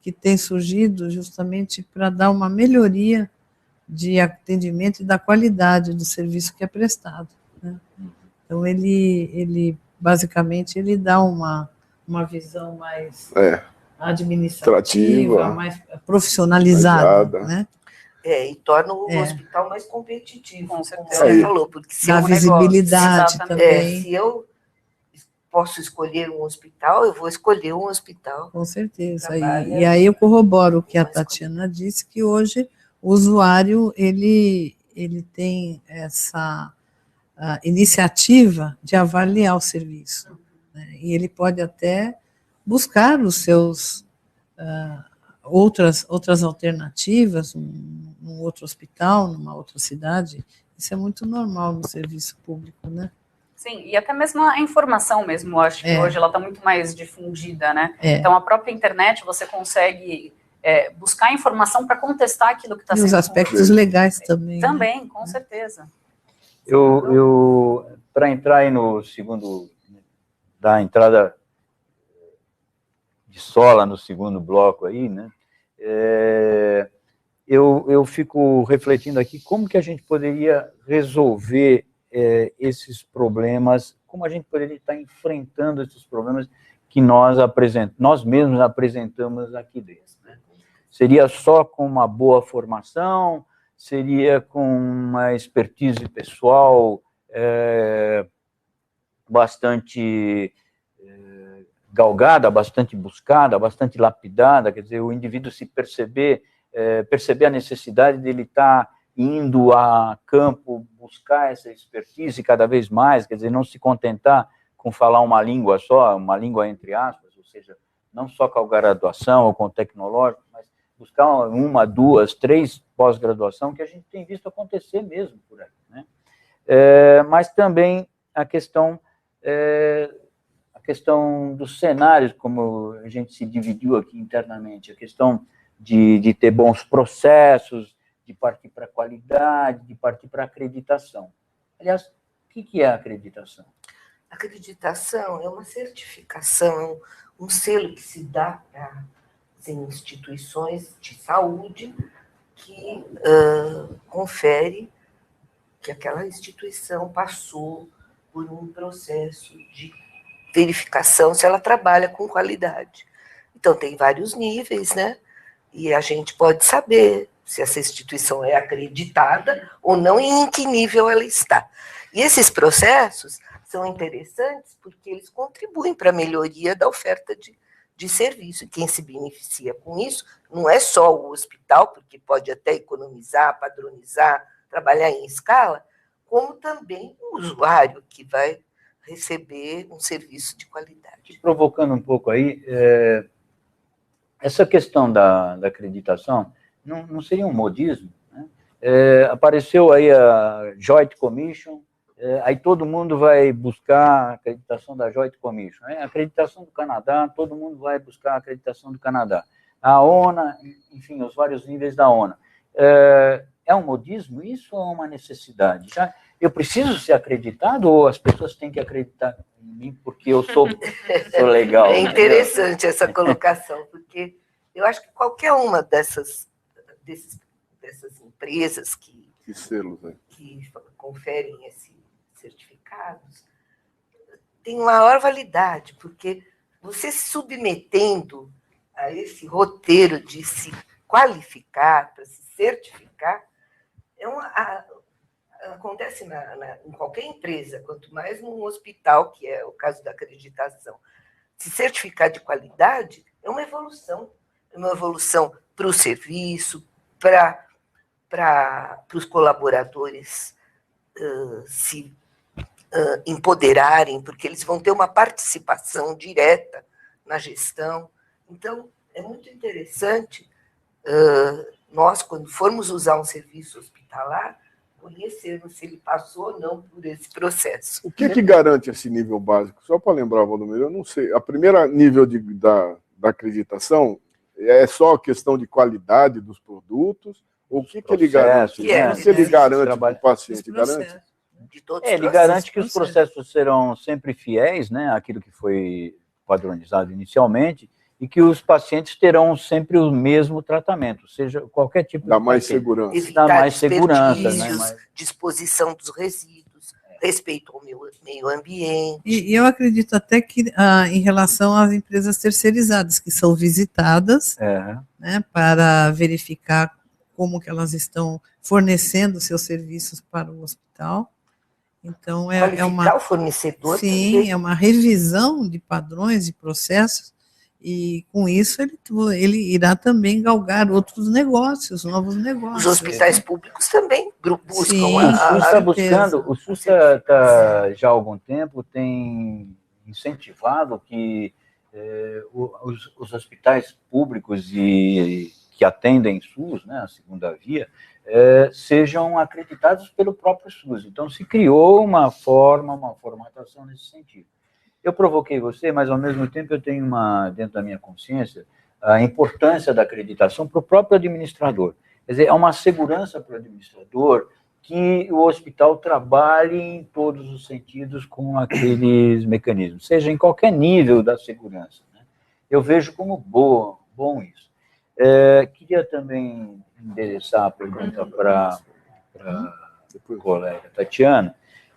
[SPEAKER 4] que têm surgido justamente para dar uma melhoria de atendimento e da qualidade do serviço que é prestado. Né? Então, ele basicamente, ele dá uma visão mais... administrativa, mais profissionalizada, né?
[SPEAKER 6] E torna o hospital mais competitivo, como você falou, porque se
[SPEAKER 4] dá visibilidade também.
[SPEAKER 6] Se eu posso escolher um hospital, eu vou escolher um hospital.
[SPEAKER 4] Com certeza. E aí eu corroboro o que a Tatiana disse, que hoje o usuário ele tem essa iniciativa de avaliar o serviço, né? E ele pode até buscar os seus outras alternativas, num outro hospital, numa outra cidade. Isso é muito normal no serviço público, né?
[SPEAKER 7] Sim, e até mesmo a informação mesmo, eu acho que hoje ela está muito mais difundida, né? Então, a própria internet, você consegue buscar informação para contestar aquilo que está sendo...
[SPEAKER 4] E os aspectos legais também.
[SPEAKER 7] Também,
[SPEAKER 4] né?
[SPEAKER 7] com certeza.
[SPEAKER 3] Para entrar aí no segundo, da entrada de sola no segundo bloco aí, né? Eu fico refletindo aqui como que a gente poderia resolver esses problemas, como a gente poderia estar enfrentando esses problemas que nós mesmos apresentamos aqui dentro. Né? Seria só com uma boa formação, seria com uma expertise pessoal bastante galgada, bastante buscada, bastante lapidada, quer dizer, o indivíduo se perceber a necessidade dele estar indo a campo, buscar essa expertise cada vez mais, quer dizer, não se contentar com falar uma língua só, uma língua entre aspas, ou seja, não só com a graduação ou com o tecnológico, mas buscar uma, duas, três pós-graduação, que a gente tem visto acontecer mesmo por aí, né? Mas também a questão dos cenários, como a gente se dividiu aqui internamente, a questão de ter bons processos, de partir para a qualidade, de partir para a acreditação. Aliás, o que é a acreditação?
[SPEAKER 6] Acreditação é uma certificação, um selo que se dá para as instituições de saúde que confere que aquela instituição passou por um processo de verificação se ela trabalha com qualidade. Então, tem vários níveis, né? E a gente pode saber se essa instituição é acreditada ou não e em que nível ela está. E esses processos são interessantes porque eles contribuem para a melhoria da oferta de serviço. E quem se beneficia com isso não é só o hospital, porque pode até economizar, padronizar, trabalhar em escala, como também o usuário que vai receber um serviço de qualidade.
[SPEAKER 3] Provocando um pouco aí, essa questão da acreditação não seria um modismo, né? Apareceu aí a Joint Commission, aí todo mundo vai buscar a acreditação da Joint Commission. A acreditação do Canadá, todo mundo vai buscar a acreditação do Canadá. A ONA, enfim, os vários níveis da ONA. É um modismo isso ou é uma necessidade? Eu preciso ser acreditado ou as pessoas têm que acreditar em mim porque eu sou legal?
[SPEAKER 6] É interessante essa colocação, porque eu acho que qualquer uma dessas empresas que conferem esses certificados tem maior validade, porque você se submetendo a esse roteiro de se qualificar, para se certificar, acontece em qualquer empresa, quanto mais num hospital, que é o caso da acreditação. Se certificar de qualidade é uma evolução para o serviço, para os colaboradores se empoderarem, porque eles vão ter uma participação direta na gestão. Então, é muito interessante nós, quando formos usar um serviço hospitalar, conhecermos se ele passou ou não por esse processo.
[SPEAKER 5] O que garante esse nível básico? Só para lembrar, Valdomiro, eu não sei. A primeira nível da acreditação é só a questão de qualidade dos produtos? Ou o que ele garante? O que ele garante para o paciente? Garante?
[SPEAKER 3] Ele garante que os processos serão sempre fiéis, né, àquilo que foi padronizado inicialmente, e que os pacientes terão sempre o mesmo tratamento, seja qualquer tipo de...
[SPEAKER 5] Dá mais segurança.
[SPEAKER 6] Evitar né? Disposição dos resíduos, respeito ao meio ambiente.
[SPEAKER 4] E eu acredito até que em relação às empresas terceirizadas, que são visitadas, né, para verificar como que elas estão fornecendo seus serviços para o hospital. Então,
[SPEAKER 6] o fornecedor.
[SPEAKER 4] Sim,
[SPEAKER 6] também.
[SPEAKER 4] É uma revisão de padrões e processos, e com isso ele irá também galgar outros negócios, novos negócios.
[SPEAKER 6] Os hospitais públicos também buscam.
[SPEAKER 4] Sim,
[SPEAKER 3] o SUS está já há algum tempo tem incentivado que os hospitais públicos que atendem SUS, né, a segunda via, sejam acreditados pelo próprio SUS. Então, se criou uma formatação nesse sentido. Eu provoquei você, mas, ao mesmo tempo, eu tenho dentro da minha consciência, a importância da acreditação para o próprio administrador. Quer dizer, é uma segurança para o administrador que o hospital trabalhe em todos os sentidos com aqueles mecanismos, seja em qualquer nível da segurança, né? Eu vejo como bom isso. Queria também endereçar a pergunta para a colega Tatiana,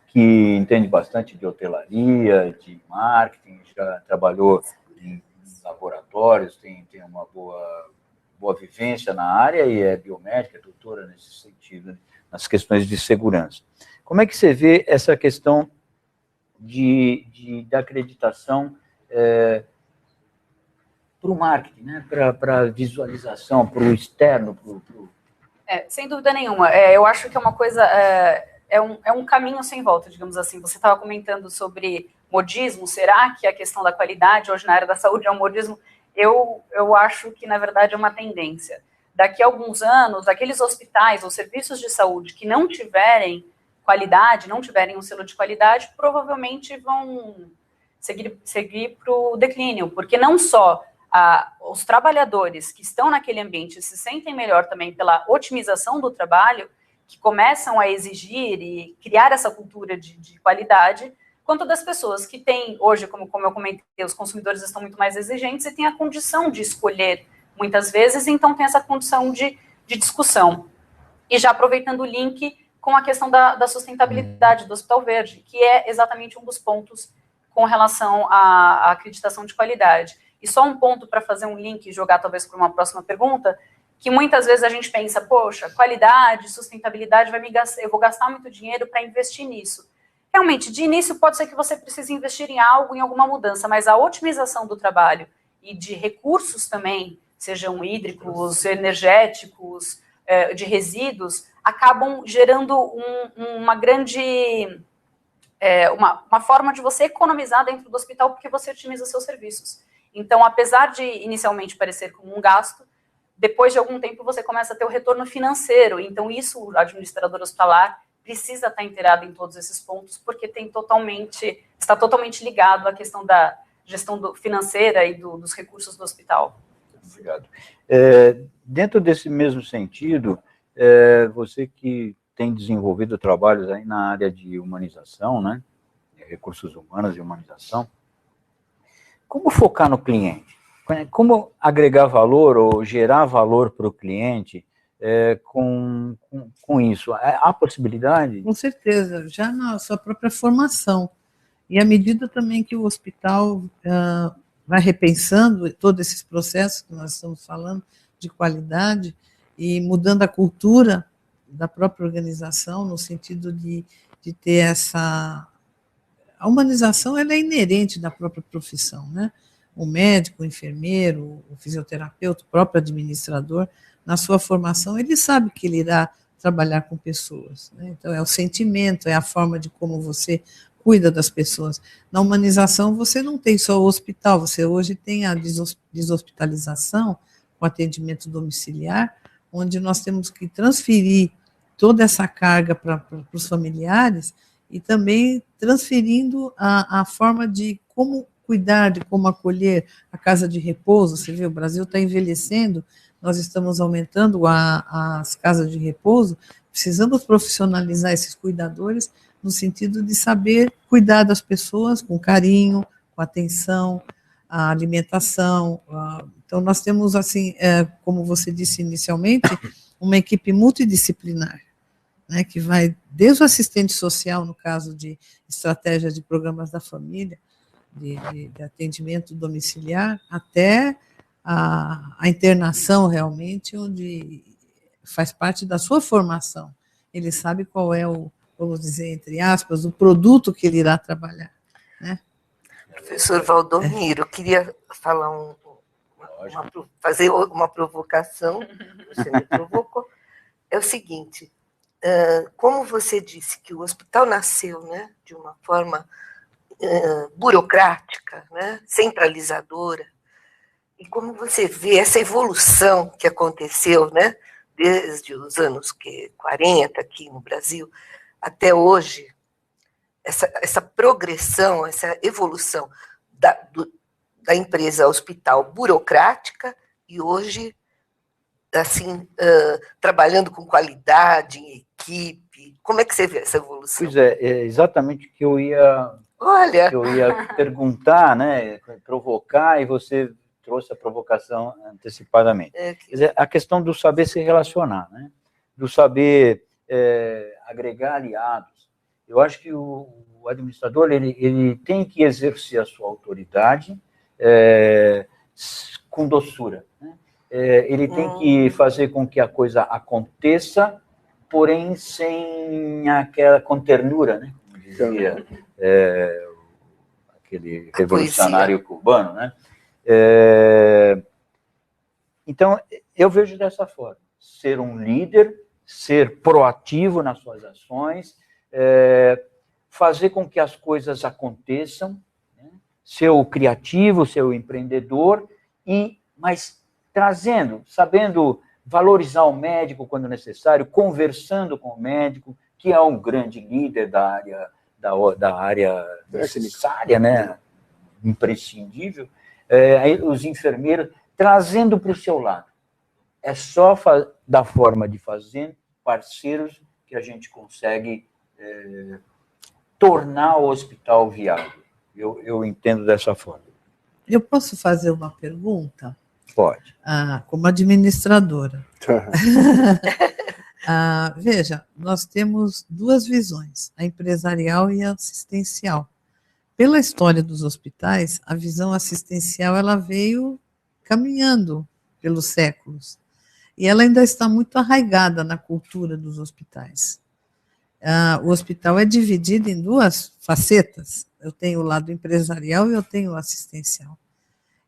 [SPEAKER 3] que entende bastante de hotelaria, de marketing, já trabalhou em laboratórios, tem uma boa vivência na área e é biomédica, doutora nesse sentido, né, nas questões de segurança. Como é que você vê essa questão da acreditação para o marketing, né, para a visualização, para o externo?
[SPEAKER 7] Sem dúvida nenhuma. Eu acho que é uma coisa... É um caminho sem volta, digamos assim. Você estava comentando sobre modismo. Será que a questão da qualidade hoje na área da saúde é um modismo? Eu acho que, na verdade, é uma tendência. Daqui a alguns anos, aqueles hospitais ou serviços de saúde que não tiverem qualidade, não tiverem um selo de qualidade, provavelmente vão seguir para o declínio, porque não só os trabalhadores que estão naquele ambiente se sentem melhor também pela otimização do trabalho, que começam a exigir e criar essa cultura de qualidade, quanto das pessoas que têm, hoje, como eu comentei, os consumidores estão muito mais exigentes e têm a condição de escolher muitas vezes, então tem essa condição de discussão. E já aproveitando o link com a questão da sustentabilidade do Hospital Verde, que é exatamente um dos pontos com relação à acreditação de qualidade. E só um ponto para fazer um link e jogar talvez para uma próxima pergunta, que muitas vezes a gente pensa, poxa, qualidade, sustentabilidade, eu vou gastar muito dinheiro para investir nisso. realmente, de início, pode ser que você precise investir em algo, em alguma mudança, mas a otimização do trabalho e de recursos também, sejam hídricos, energéticos, de resíduos, acabam gerando uma grande... uma forma de você economizar dentro do hospital, porque você otimiza seus serviços. Então, apesar de inicialmente parecer como um gasto, depois de algum tempo você começa a ter o retorno financeiro. Então, isso, o administrador hospitalar precisa estar inteirado em todos esses pontos, porque está totalmente ligado à questão da gestão financeira e dos recursos do hospital.
[SPEAKER 3] Obrigado. Dentro desse mesmo sentido, você que tem desenvolvido trabalhos aí na área de humanização, né, recursos humanos e humanização, como focar no cliente? Como agregar valor ou gerar valor para o cliente com isso? Há possibilidade?
[SPEAKER 4] Com certeza, já na sua própria formação. E à medida também que o hospital vai repensando todos esses processos que nós estamos falando, de qualidade, e mudando a cultura da própria organização, no sentido de ter essa... A humanização ela é inerente da própria profissão, né? O médico, o enfermeiro, o fisioterapeuta, o próprio administrador, na sua formação, ele sabe que ele irá trabalhar com pessoas, né? Então, é o sentimento, é a forma de como você cuida das pessoas. Na humanização, você não tem só o hospital, você hoje tem a deshospitalização, o atendimento domiciliar, onde nós temos que transferir toda essa carga para os familiares e também transferindo a forma de como cuidar, de como acolher a casa de repouso. Você vê, o Brasil está envelhecendo, nós estamos aumentando as casas de repouso, precisamos profissionalizar esses cuidadores no sentido de saber cuidar das pessoas com carinho, com atenção, a alimentação. Então, nós temos, assim, como você disse inicialmente, uma equipe multidisciplinar, né, que vai desde o assistente social, no caso de estratégia de programas da família, de atendimento domiciliar, até a internação realmente, onde faz parte da sua formação. Ele sabe qual é o, vamos dizer, entre aspas, o produto que ele irá trabalhar, né?
[SPEAKER 6] Professor Valdomiro, eu queria falar fazer uma provocação, você me provocou. É o seguinte, como você disse que o hospital nasceu, né, de uma forma burocrática, né, centralizadora, e como você vê essa evolução que aconteceu, né, desde os anos 40 aqui no Brasil até hoje, essa progressão, essa evolução da empresa hospital burocrática e hoje, assim, trabalhando com qualidade, em equipe. Como é que você vê essa evolução?
[SPEAKER 3] Pois é exatamente o que eu ia perguntar, né, provocar, e você trouxe a provocação antecipadamente. Quer dizer, a questão do saber se relacionar, né, do saber agregar aliados. Eu acho que o administrador ele tem que exercer a sua autoridade com doçura, né? Ele tem que fazer com que a coisa aconteça, porém com ternura, né? Como dizia aquele revolucionário cubano, né? Então, eu vejo dessa forma: ser um líder, ser proativo nas suas ações, fazer com que as coisas aconteçam, né? Ser o criativo, ser o empreendedor, mas sabendo valorizar o médico quando necessário, conversando com o médico, que é um grande líder da área necessária, né? Imprescindível, os enfermeiros, trazendo para o seu lado. É só da forma de fazer parceiros que a gente consegue tornar o hospital viável. Eu entendo dessa forma.
[SPEAKER 4] Eu posso fazer uma pergunta?
[SPEAKER 3] Pode.
[SPEAKER 4] Como administradora. Veja, nós temos duas visões, a empresarial e a assistencial. Pela história dos hospitais, a visão assistencial ela veio caminhando pelos séculos. E ela ainda está muito arraigada na cultura dos hospitais. o hospital é dividido em duas facetas. Eu tenho o lado empresarial e eu tenho o assistencial.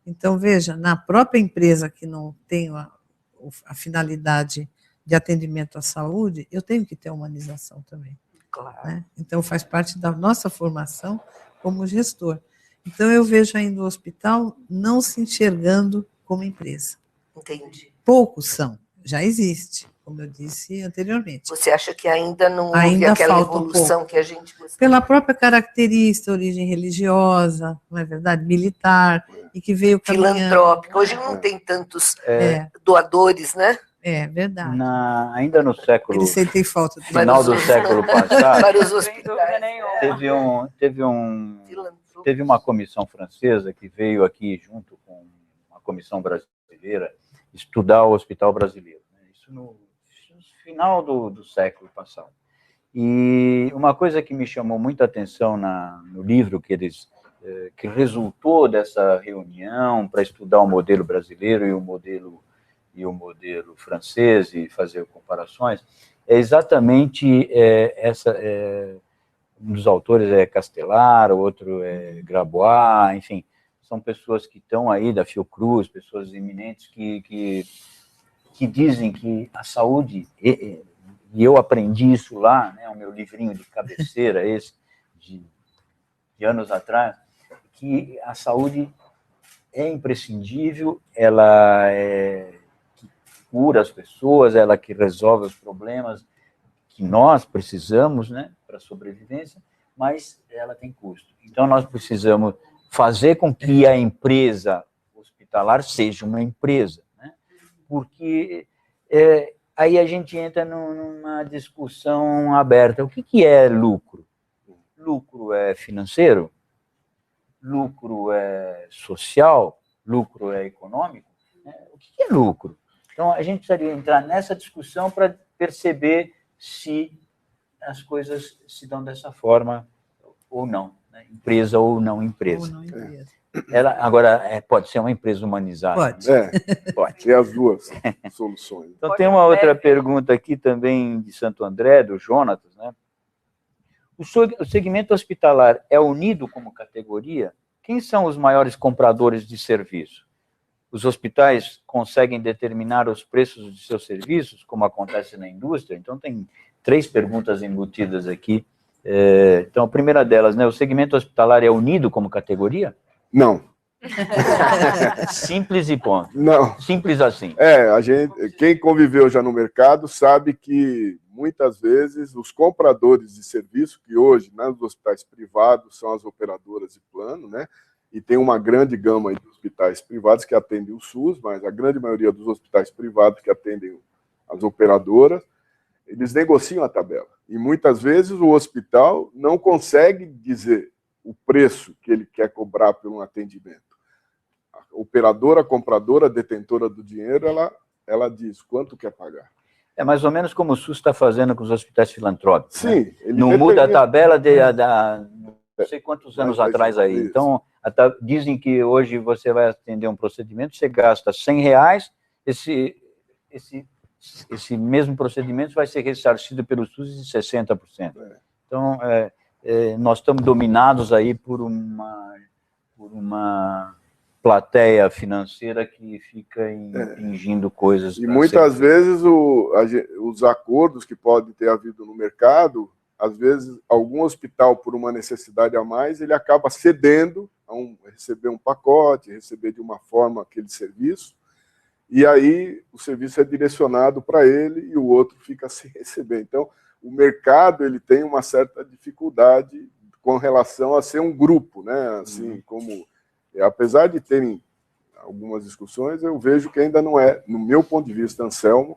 [SPEAKER 4] Então, veja, na própria empresa que não tem a finalidade de atendimento à saúde, eu tenho que ter humanização também.
[SPEAKER 6] Claro.
[SPEAKER 4] Né? Então, faz parte da nossa formação como gestor. Então, eu vejo ainda o hospital não se enxergando como empresa.
[SPEAKER 6] Entendi.
[SPEAKER 4] Poucos são, já existe, como eu disse anteriormente.
[SPEAKER 6] Você acha que ainda não houve aquela evolução que a gente gostaria?
[SPEAKER 4] Pela própria característica, origem religiosa, não é verdade? Militar, e que veio caminhando.
[SPEAKER 6] Filantrópica. Hoje não tem tantos doadores, né?
[SPEAKER 4] É verdade.
[SPEAKER 3] Ainda no século...
[SPEAKER 4] Eles sentem falta.
[SPEAKER 3] Final do século passado,
[SPEAKER 6] para os hospitais.
[SPEAKER 3] teve uma comissão francesa que veio aqui junto com uma comissão brasileira estudar o hospital brasileiro. Isso no final do século passado. E uma coisa que me chamou muita atenção no livro que resultou dessa reunião para estudar o modelo brasileiro e o modelo francês e fazer comparações, é exatamente um dos autores é Castelar, o outro é Grabois, enfim, são pessoas que estão aí da Fiocruz, pessoas eminentes que dizem que a saúde, e eu aprendi isso lá, né, o meu livrinho de cabeceira, esse, de anos atrás, que a saúde é imprescindível, ela que cura as pessoas, ela que resolve os problemas que nós precisamos, né, para a sobrevivência, mas ela tem custo. Então, nós precisamos fazer com que a empresa hospitalar seja uma empresa, né? Porque aí a gente entra numa discussão aberta. O que é lucro? Lucro é financeiro? Lucro é social? Lucro é econômico? O que é lucro? Então, a gente precisaria entrar nessa discussão para perceber se as coisas se dão dessa forma ou não, né? Empresa ou não empresa.
[SPEAKER 4] Ou não empresa.
[SPEAKER 3] Ela, agora, pode ser uma empresa humanizada.
[SPEAKER 4] Pode.
[SPEAKER 3] Pode.
[SPEAKER 5] Tem as duas soluções.
[SPEAKER 3] Então, tem uma outra pergunta aqui também de Santo André, do Jonatas, né? O segmento hospitalar é unido como categoria? Quem são os maiores compradores de serviço? Os hospitais conseguem determinar os preços de seus serviços, como acontece na indústria? Então, tem 3 perguntas embutidas aqui. Então, a primeira delas, né? O segmento hospitalar é unido como categoria?
[SPEAKER 5] Não.
[SPEAKER 3] Simples e ponto.
[SPEAKER 5] Não.
[SPEAKER 3] Simples assim.
[SPEAKER 5] Quem conviveu já no mercado sabe que, muitas vezes, os compradores de serviço, que hoje, nos hospitais privados, são as operadoras de plano, né? E tem uma grande gama de hospitais privados que atendem o SUS, mas a grande maioria dos hospitais privados que atendem as operadoras, eles negociam a tabela. E muitas vezes o hospital não consegue dizer o preço que ele quer cobrar por um atendimento. A operadora, a compradora, a detentora do dinheiro, ela diz quanto quer pagar.
[SPEAKER 3] É mais ou menos como o SUS está fazendo com os hospitais filantrópicos.
[SPEAKER 5] Sim.
[SPEAKER 3] Né? Não muda a tabela não sei quantos anos atrás aí.
[SPEAKER 5] Isso.
[SPEAKER 3] Então, dizem que hoje você vai atender um procedimento, você gasta R$100, esse mesmo procedimento vai ser ressarcido pelo SUS em 60%. Então, nós estamos dominados aí por uma plateia financeira que fica impingindo coisas.
[SPEAKER 5] E muitas vezes os acordos que podem ter havido no mercado, às vezes algum hospital, por uma necessidade a mais, ele acaba cedendo a receber um pacote, receber de uma forma aquele serviço, e aí o serviço é direcionado para ele e o outro fica sem receber. Então, o mercado ele tem uma certa dificuldade com relação a ser um grupo, né? Assim, como, apesar de terem algumas discussões, eu vejo que ainda não é, no meu ponto de vista, Anselmo,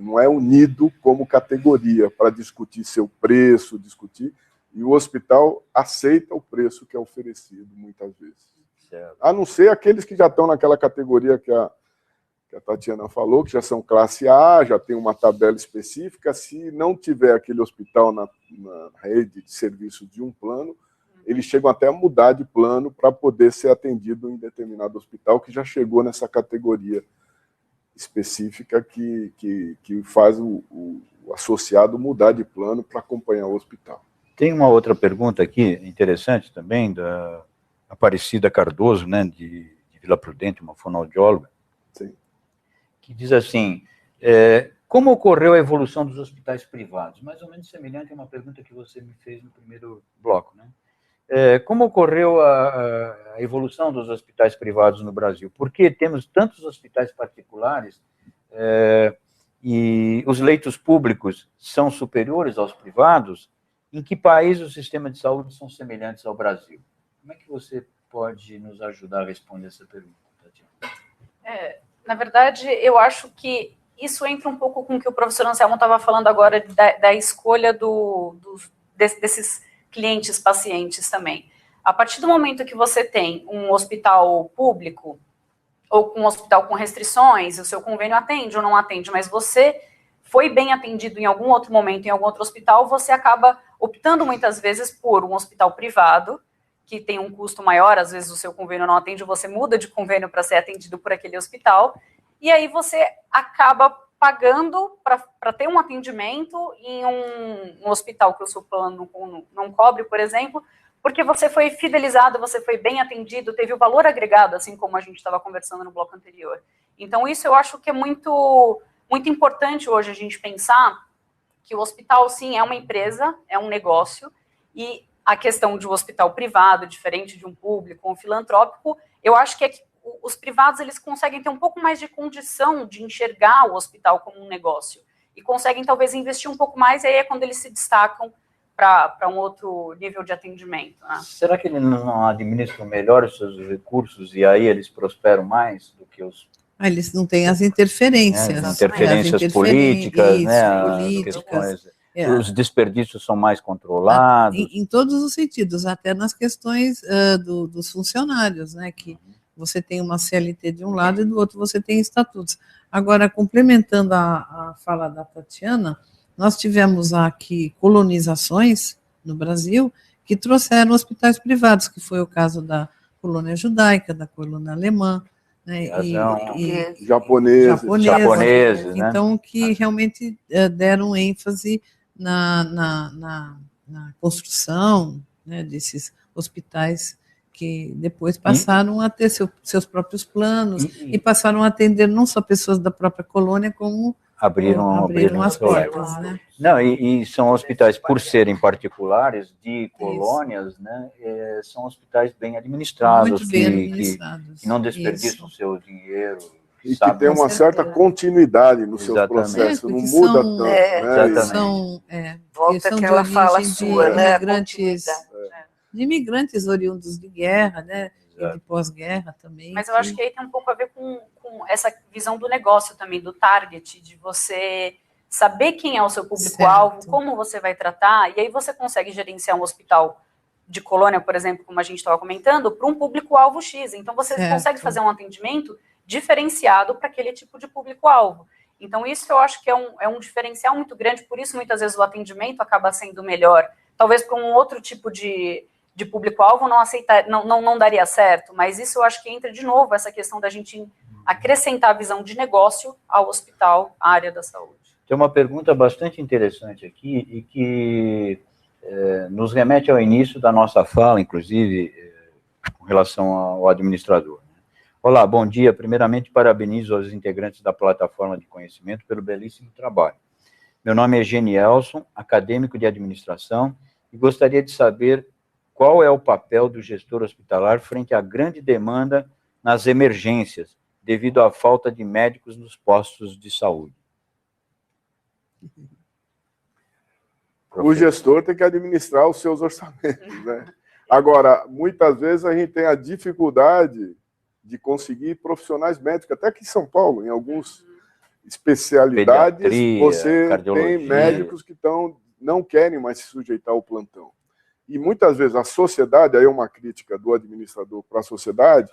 [SPEAKER 5] não é unido como categoria para discutir seu preço, e o hospital aceita o preço que é oferecido muitas vezes. Certo. A não ser aqueles que já estão naquela categoria que a Tatiana falou, que já são classe A, já tem uma tabela específica. Se não tiver aquele hospital na rede de serviço de um plano, eles chegam até a mudar de plano para poder ser atendido em determinado hospital que já chegou nessa categoria específica que faz o associado mudar de plano para acompanhar o hospital.
[SPEAKER 3] Tem uma outra pergunta aqui, interessante também, da Aparecida Cardoso, né, de Vila Prudente, uma fonoaudióloga,
[SPEAKER 5] Sim.
[SPEAKER 3] que diz assim, como ocorreu a evolução dos hospitais privados? Mais ou menos semelhante a uma pergunta que você me fez no primeiro bloco, né? Como ocorreu a evolução dos hospitais privados no Brasil? Por que temos tantos hospitais particulares e os leitos públicos são superiores aos privados? Em que país os sistemas de saúde são semelhantes ao Brasil? Como é que você pode nos ajudar a responder essa pergunta, Tatiana?
[SPEAKER 7] Na verdade, eu acho que isso entra um pouco com o que o professor Anselmo estava falando agora da escolha desses clientes, pacientes também. A partir do momento que você tem um hospital público ou um hospital com restrições, o seu convênio atende ou não atende, mas você foi bem atendido em algum outro momento, em algum outro hospital, você acaba optando muitas vezes por um hospital privado, que tem um custo maior, às vezes o seu convênio não atende, você muda de convênio para ser atendido por aquele hospital, e aí você acaba pagando para ter um atendimento em um hospital que o seu plano não cobre, por exemplo, porque você foi fidelizado, você foi bem atendido, teve o valor agregado, assim como a gente estava conversando no bloco anterior. Então, isso eu acho que é muito, muito importante hoje a gente pensar que o hospital, sim, é uma empresa, é um negócio, e a questão de um hospital privado, diferente de um público, um filantrópico, eu acho que os privados, eles conseguem ter um pouco mais de condição de enxergar o hospital como um negócio, e conseguem, talvez, investir um pouco mais, e aí é quando eles se destacam para um outro nível de atendimento. Né?
[SPEAKER 3] Será que eles não administram melhor os seus recursos, e aí eles prosperam mais do que os...
[SPEAKER 4] Eles não têm as interferências.
[SPEAKER 3] As interferências políticas,
[SPEAKER 4] isso,
[SPEAKER 3] né,
[SPEAKER 4] políticas.
[SPEAKER 3] Os desperdícios são mais controlados.
[SPEAKER 4] Em todos os sentidos, até nas questões dos funcionários, né, que você tem uma CLT de um lado e do outro você tem estatutos. Agora, complementando a fala da Tatiana, nós tivemos aqui colonizações no Brasil que trouxeram hospitais privados, que foi o caso da colônia judaica, da colônia alemã, né,
[SPEAKER 5] e japoneses,
[SPEAKER 4] né? Então, que realmente deram ênfase na construção, né, desses hospitais que depois passaram a ter seus próprios planos e passaram a atender não só pessoas da própria colônia, como abriram as portas. Né?
[SPEAKER 3] Não, e são hospitais, por serem particulares, de colônias, né, são hospitais bem administrados, que não desperdiçam o seu dinheiro.
[SPEAKER 5] E que tem uma certa continuidade nos seus processos, não muda tanto.
[SPEAKER 6] Volta aquela fala sua, né?
[SPEAKER 4] De imigrantes oriundos de guerra, né? E de pós-guerra também.
[SPEAKER 7] Mas eu acho que aí tem um pouco a ver com essa visão do negócio também, do target, de você saber quem é o seu público-alvo, como você vai tratar, e aí você consegue gerenciar um hospital de colônia, por exemplo, como a gente estava comentando, para um público-alvo X. Então, você consegue fazer um atendimento diferenciado para aquele tipo de público-alvo. Então, isso eu acho que é um diferencial muito grande, por isso, muitas vezes, o atendimento acaba sendo melhor. Talvez para um outro tipo de público-alvo não daria certo, mas isso eu acho que entra de novo essa questão da gente acrescentar a visão de negócio ao hospital, à área da saúde.
[SPEAKER 3] Tem uma pergunta bastante interessante aqui e que nos remete ao início da nossa fala, inclusive, com relação ao administrador. Olá, bom dia. Primeiramente, parabenizo aos integrantes da plataforma de conhecimento pelo belíssimo trabalho. Meu nome é Genielson, acadêmico de administração, e gostaria de saber qual é o papel do gestor hospitalar frente à grande demanda nas emergências, devido à falta de médicos nos postos de saúde.
[SPEAKER 5] O gestor tem que administrar os seus orçamentos, né? Agora, muitas vezes a gente tem a dificuldade de conseguir profissionais médicos, até aqui em São Paulo, em algumas especialidades, você tem médicos que não querem mais se sujeitar ao plantão. E muitas vezes a sociedade, aí é uma crítica do administrador para a sociedade,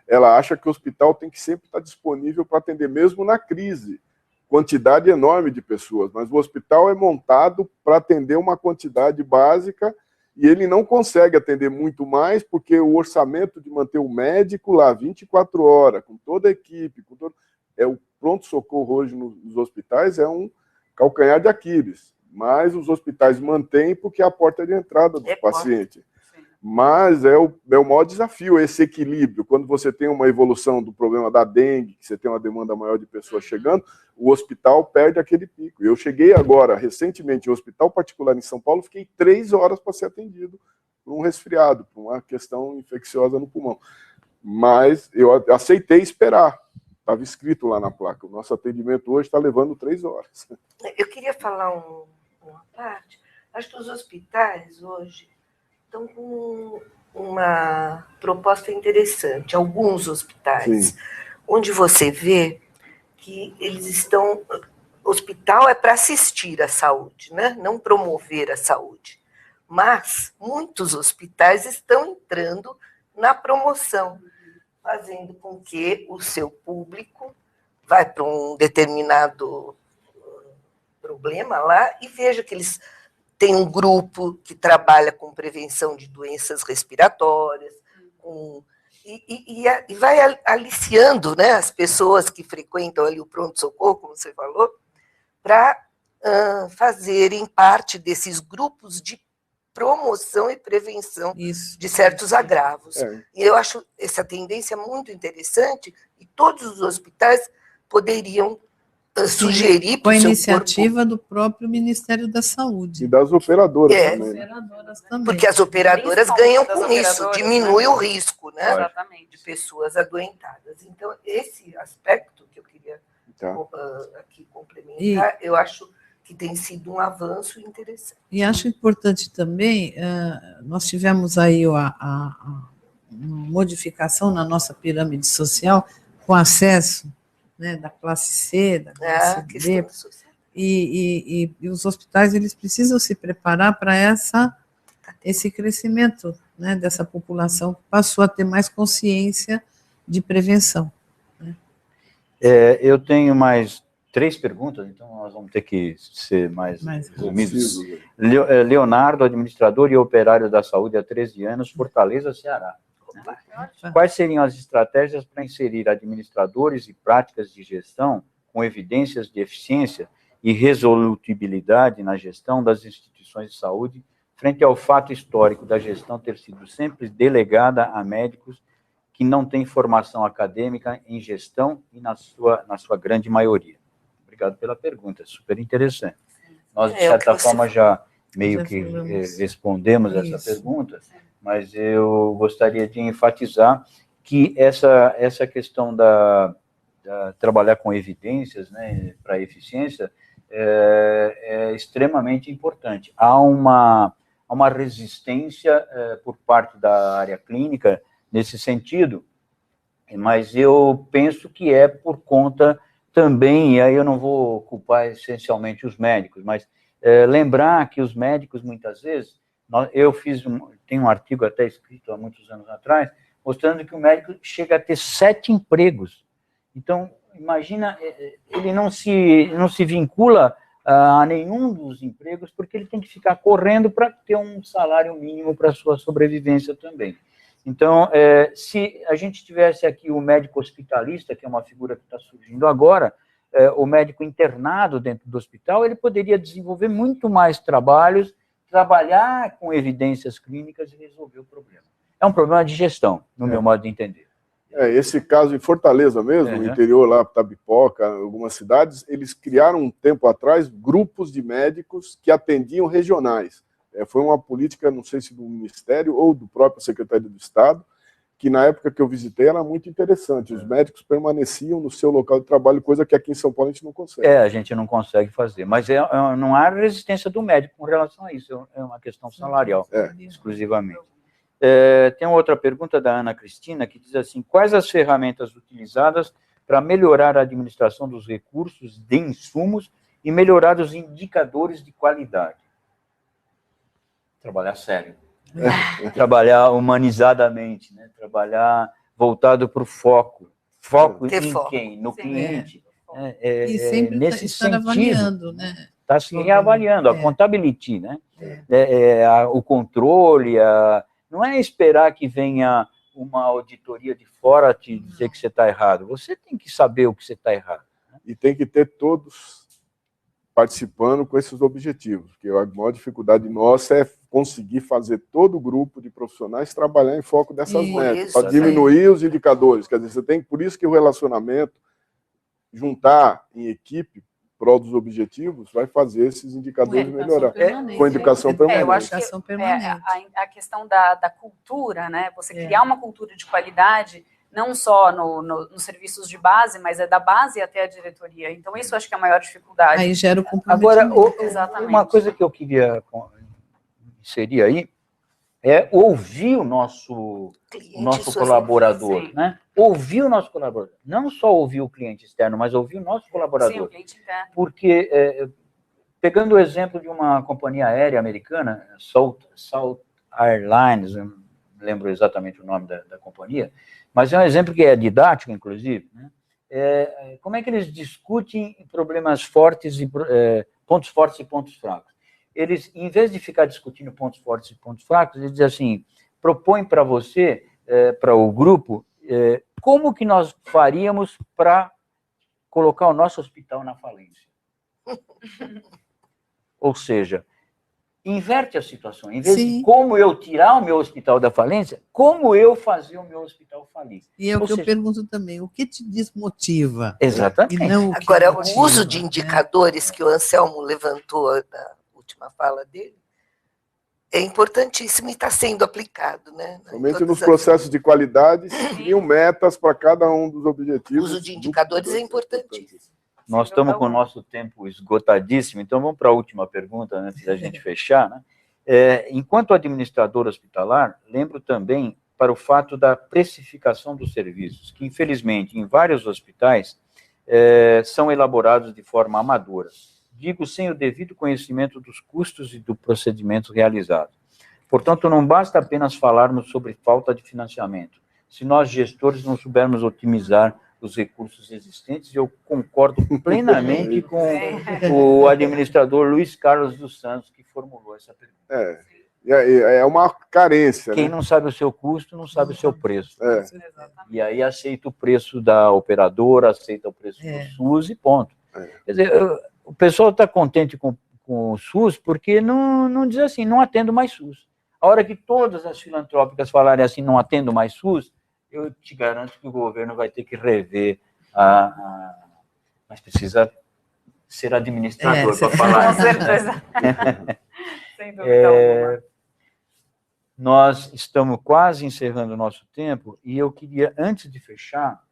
[SPEAKER 5] ela acha que o hospital tem que sempre estar disponível para atender, mesmo na crise. Quantidade enorme de pessoas, mas o hospital é montado para atender uma quantidade básica e ele não consegue atender muito mais porque o orçamento de manter o médico lá 24 horas, com toda a equipe, O pronto-socorro hoje nos hospitais é um calcanhar de Aquiles, mas os hospitais mantêm porque é a porta de entrada do paciente. Mas é o maior desafio, esse equilíbrio. Quando você tem uma evolução do problema da dengue, que você tem uma demanda maior de pessoas chegando, o hospital perde aquele pico. Eu cheguei agora, recentemente, em um hospital particular em São Paulo, fiquei 3 horas para ser atendido por um resfriado, por uma questão infecciosa no pulmão. Mas eu aceitei esperar. Estava escrito lá na placa. O nosso atendimento hoje está levando 3 horas.
[SPEAKER 6] Eu queria falar uma parte. Acho que os hospitais hoje estão com uma proposta interessante. Alguns hospitais, sim, onde você vê que eles estão... Hospital é para assistir à saúde, né? Não promover a saúde. Mas muitos hospitais estão entrando na promoção, fazendo com que o seu público vai para um determinado problema lá e veja que eles têm um grupo que trabalha com prevenção de doenças respiratórias, e vai aliciando, né, as pessoas que frequentam ali o pronto-socorro, como você falou, para fazerem parte desses grupos de promoção e prevenção de certos agravos. E eu acho essa tendência muito interessante e todos os hospitais poderiam sugerir...
[SPEAKER 4] Com a iniciativa do próprio Ministério da Saúde.
[SPEAKER 5] E das operadoras
[SPEAKER 4] também.
[SPEAKER 6] Porque as operadoras ganham com isso, diminui o risco, né, de pessoas adoentadas. Então, esse aspecto que eu queria aqui complementar, eu acho que tem sido um avanço interessante.
[SPEAKER 4] E acho importante também, nós tivemos aí uma modificação na nossa pirâmide social, com acesso, né, da classe C, da classe D, e os hospitais eles precisam se preparar para esse crescimento, né, dessa população que passou a ter mais consciência de prevenção. Né?
[SPEAKER 3] Eu tenho mais 3 perguntas, então nós vamos ter que ser mais resumidos. Leonardo, administrador e operário da saúde há 13 anos, Fortaleza, Ceará. Quais seriam as estratégias para inserir administradores e práticas de gestão com evidências de eficiência e resolutibilidade na gestão das instituições de saúde, frente ao fato histórico da gestão ter sido sempre delegada a médicos que não têm formação acadêmica em gestão e na sua grande maioria? Obrigado pela pergunta, super interessante. Nós, de certa forma, já meio que respondemos essa pergunta, mas eu gostaria de enfatizar que essa questão da trabalhar com evidências, né, para eficiência é extremamente importante. Há uma resistência por parte da área clínica nesse sentido, mas eu penso que é por conta também, e aí eu não vou culpar essencialmente os médicos, mas lembrar que os médicos, muitas vezes, tem um artigo até escrito há muitos anos atrás, mostrando que o médico chega a ter 7 empregos. Então, imagina, ele não se vincula a nenhum dos empregos, porque ele tem que ficar correndo para ter um salário mínimo para a sua sobrevivência também. Então, se a gente tivesse aqui o médico hospitalista, que é uma figura que está surgindo agora, o médico internado dentro do hospital, ele poderia desenvolver muito mais trabalhos, trabalhar com evidências clínicas e resolver o problema. É um problema de gestão, no meu modo de entender.
[SPEAKER 5] Esse caso em Fortaleza mesmo, no interior lá, Tabipoca, algumas cidades, eles criaram um tempo atrás grupos de médicos que atendiam regionais. Foi uma política, não sei se do Ministério ou do próprio Secretário do Estado, que na época que eu visitei era muito interessante. Os médicos permaneciam no seu local de trabalho, coisa que aqui em São Paulo a gente não consegue.
[SPEAKER 3] A gente não consegue fazer. Mas não há resistência do médico com relação a isso. É uma questão salarial, exclusivamente. Tem outra pergunta da Ana Cristina, que diz assim: quais as ferramentas utilizadas para melhorar a administração dos recursos de insumos e melhorar os indicadores de qualidade? Trabalhar sério. Trabalhar humanizadamente, né? Trabalhar voltado para o foco. Foco em quem? No cliente.
[SPEAKER 4] E sempre
[SPEAKER 3] nesse
[SPEAKER 4] estar avaliando, né?
[SPEAKER 3] Está se reavaliando, a contability, né? O controle, não é esperar que venha uma auditoria de fora te dizer que você está errado. Você tem que saber o que você está errado.
[SPEAKER 5] E tem que ter todos participando com esses objetivos, porque a maior dificuldade nossa é conseguir fazer todo o grupo de profissionais trabalhar em foco dessas metas, para diminuir os indicadores. Quer dizer, você tem, por isso que o relacionamento, juntar em equipe, prol dos objetivos, vai fazer esses indicadores melhorar. Com educação permanente.
[SPEAKER 7] Eu acho que a questão da cultura, né? Você criar uma cultura de qualidade, não só nos serviços de base, mas é da base até a diretoria. Então, isso eu acho que é a maior dificuldade.
[SPEAKER 4] Aí gera o comprometimento.
[SPEAKER 3] Agora, uma coisa que eu queria inserir aí é ouvir o nosso colaborador, né? Ouvir o nosso colaborador. Não só ouvir o cliente externo, mas ouvir o nosso colaborador.
[SPEAKER 7] Sim, o cliente interno.
[SPEAKER 3] Porque, pegando o exemplo de uma companhia aérea americana, South Airlines, eu não lembro exatamente o nome da companhia, mas é um exemplo que é didático, inclusive, né? Como é que eles discutem problemas fortes, pontos fortes e pontos fracos? Eles, em vez de ficar discutindo pontos fortes e pontos fracos, eles dizem assim, propõem para você, para o grupo, como que nós faríamos para colocar o nosso hospital na falência. Ou seja, inverte a situação. Em vez de como eu tirar o meu hospital da falência, como eu fazer o meu hospital falir.
[SPEAKER 4] E é o que eu pergunto também, o que te desmotiva?
[SPEAKER 3] Exatamente.
[SPEAKER 4] E não o que
[SPEAKER 6] Agora,
[SPEAKER 4] motiva,
[SPEAKER 6] o uso de indicadores que o Anselmo levantou na última fala dele é importantíssimo e está sendo aplicado, né?
[SPEAKER 5] Somente nos processos de qualidade, criam metas para cada um dos objetivos.
[SPEAKER 6] O uso de indicadores é importantíssimo.
[SPEAKER 3] Nós estamos com o nosso tempo esgotadíssimo, então vamos para a última pergunta, antes da gente fechar, né? Enquanto administrador hospitalar, lembro também para o fato da precificação dos serviços, que infelizmente em vários hospitais são elaborados de forma amadora. Digo, sem o devido conhecimento dos custos e do procedimento realizado. Portanto, não basta apenas falarmos sobre falta de financiamento. Se nós, gestores, não soubermos otimizar os recursos existentes, eu concordo plenamente com o administrador Luiz Carlos dos Santos, que formulou essa pergunta.
[SPEAKER 5] É uma carência.
[SPEAKER 3] Quem não sabe o seu custo, não sabe o seu preço. E aí aceita o preço da operadora, aceita o preço do SUS e ponto. Quer dizer, o pessoal está contente com o SUS porque não diz assim, não atendo mais SUS. A hora que todas as filantrópicas falarem assim, não atendo mais SUS, eu te garanto que o governo vai ter que rever mas precisa ser administrador para falar.
[SPEAKER 7] Com certeza. Sem dúvida alguma.
[SPEAKER 3] Nós estamos quase encerrando o nosso tempo e eu queria, antes de fechar,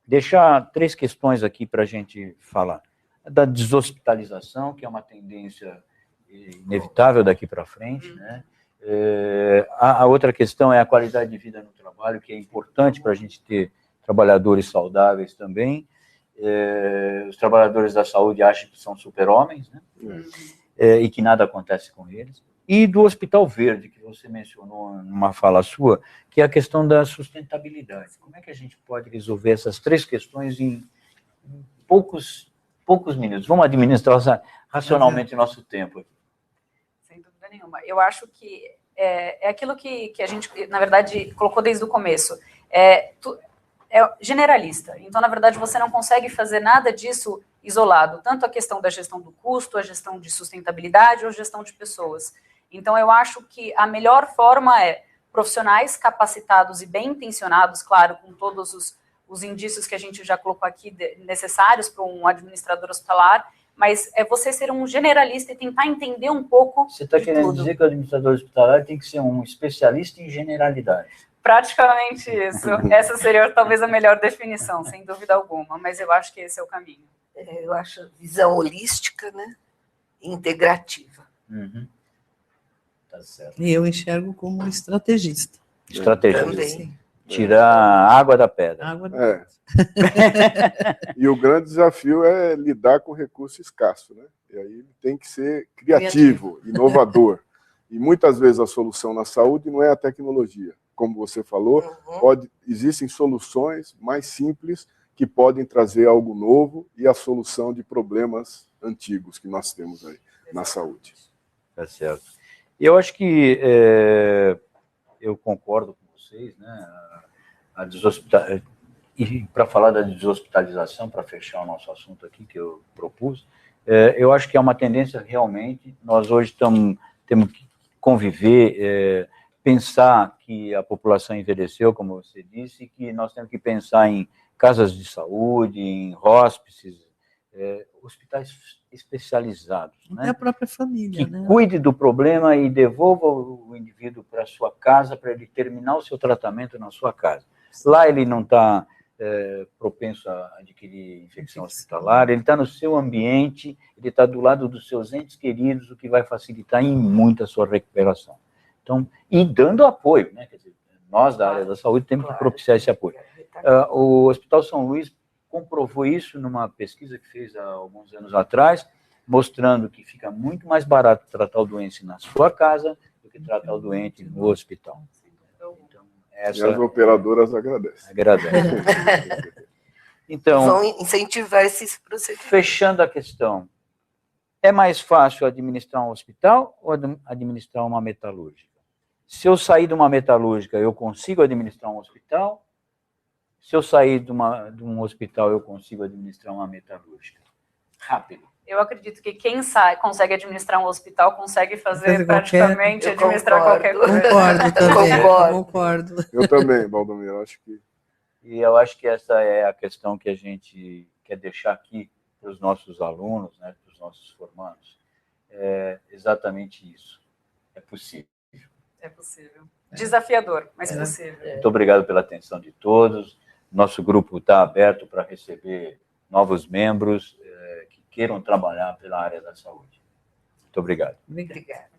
[SPEAKER 3] deixar 3 questões aqui para a gente falar. Da deshospitalização, que é uma tendência inevitável daqui para frente, né? A outra questão é a qualidade de vida no trabalho, que é importante para a gente ter trabalhadores saudáveis também. Os trabalhadores da saúde acham que são super-homens, né? E que nada acontece com eles. E do Hospital Verde, que você mencionou numa fala sua, que é a questão da sustentabilidade. Como é que a gente pode resolver essas 3 questões em poucos minutos? Vamos administrar racionalmente o nosso tempo aqui.
[SPEAKER 7] Sem dúvida nenhuma. Eu acho que é aquilo que a gente, na verdade, colocou desde o começo. É generalista. Então, na verdade, você não consegue fazer nada disso isolado. Tanto a questão da gestão do custo, a gestão de sustentabilidade ou a gestão de pessoas. Então, eu acho que a melhor forma é profissionais capacitados e bem intencionados, claro, com todos os indícios que a gente já colocou aqui necessários para um administrador hospitalar, mas é você ser um generalista e tentar entender um pouco.
[SPEAKER 3] Você está querendo dizer que o administrador hospitalar tem que ser um especialista em generalidade?
[SPEAKER 7] Praticamente isso. Essa seria talvez a melhor definição, sem dúvida alguma, mas eu acho que esse é o caminho.
[SPEAKER 6] Eu acho a visão holística, né? Integrativa.
[SPEAKER 3] Tá certo.
[SPEAKER 4] E eu enxergo como estrategista.
[SPEAKER 3] Estrategista. Tirar a água da pedra.
[SPEAKER 4] Água da pedra.
[SPEAKER 5] E o grande desafio é lidar com recurso escasso, né? E aí ele tem que ser criativo, inovador. E muitas vezes a solução na saúde não é a tecnologia. Como você falou, existem soluções mais simples que podem trazer algo novo e a solução de problemas antigos que nós temos aí na saúde.
[SPEAKER 3] Tá certo. Eu acho que eu concordo com vocês, né? E para falar da deshospitalização, para fechar o nosso assunto aqui que eu propus, eu acho que é uma tendência realmente, nós hoje temos que conviver, pensar que a população envelheceu, como você disse, e que nós temos que pensar em casas de saúde, em hóspices, hospitais especializados,
[SPEAKER 4] Até
[SPEAKER 3] né?
[SPEAKER 4] a própria família,
[SPEAKER 3] Que
[SPEAKER 4] né?
[SPEAKER 3] cuide do problema e devolva o indivíduo para a sua casa, para ele terminar o seu tratamento na sua casa. Lá ele não está propenso a adquirir infecção hospitalar, ele está no seu ambiente, ele está do lado dos seus entes queridos, o que vai facilitar em muito a sua recuperação. Então, e dando apoio, né? Quer dizer, nós da área da saúde temos que propiciar esse apoio. O Hospital São Luís comprovou isso numa pesquisa que fez há alguns anos atrás, mostrando que fica muito mais barato tratar o doente na sua casa do que tratar o doente no hospital.
[SPEAKER 5] E as operadoras agradecem.
[SPEAKER 3] Então,
[SPEAKER 6] vão incentivar esses procedimentos.
[SPEAKER 3] Fechando a questão, é mais fácil administrar um hospital ou administrar uma metalúrgica? Se eu sair de uma metalúrgica, eu consigo administrar um hospital? Se eu sair de um hospital, eu consigo administrar uma metalúrgica? Rápido.
[SPEAKER 7] Eu acredito que quem consegue administrar um hospital consegue fazer praticamente
[SPEAKER 6] administrar
[SPEAKER 7] qualquer coisa.
[SPEAKER 4] Concordo também, concordo.
[SPEAKER 5] Eu também, Valdomiro, acho que...
[SPEAKER 3] E eu acho que essa é a questão que a gente quer deixar aqui para os nossos alunos, né, para os nossos formandos. É exatamente isso. É possível.
[SPEAKER 7] É possível. Desafiador, mas possível.
[SPEAKER 3] Muito obrigado pela atenção de todos. Nosso grupo está aberto para receber novos membros que queiram trabalhar pela área da saúde. Muito obrigado.
[SPEAKER 6] Obrigada.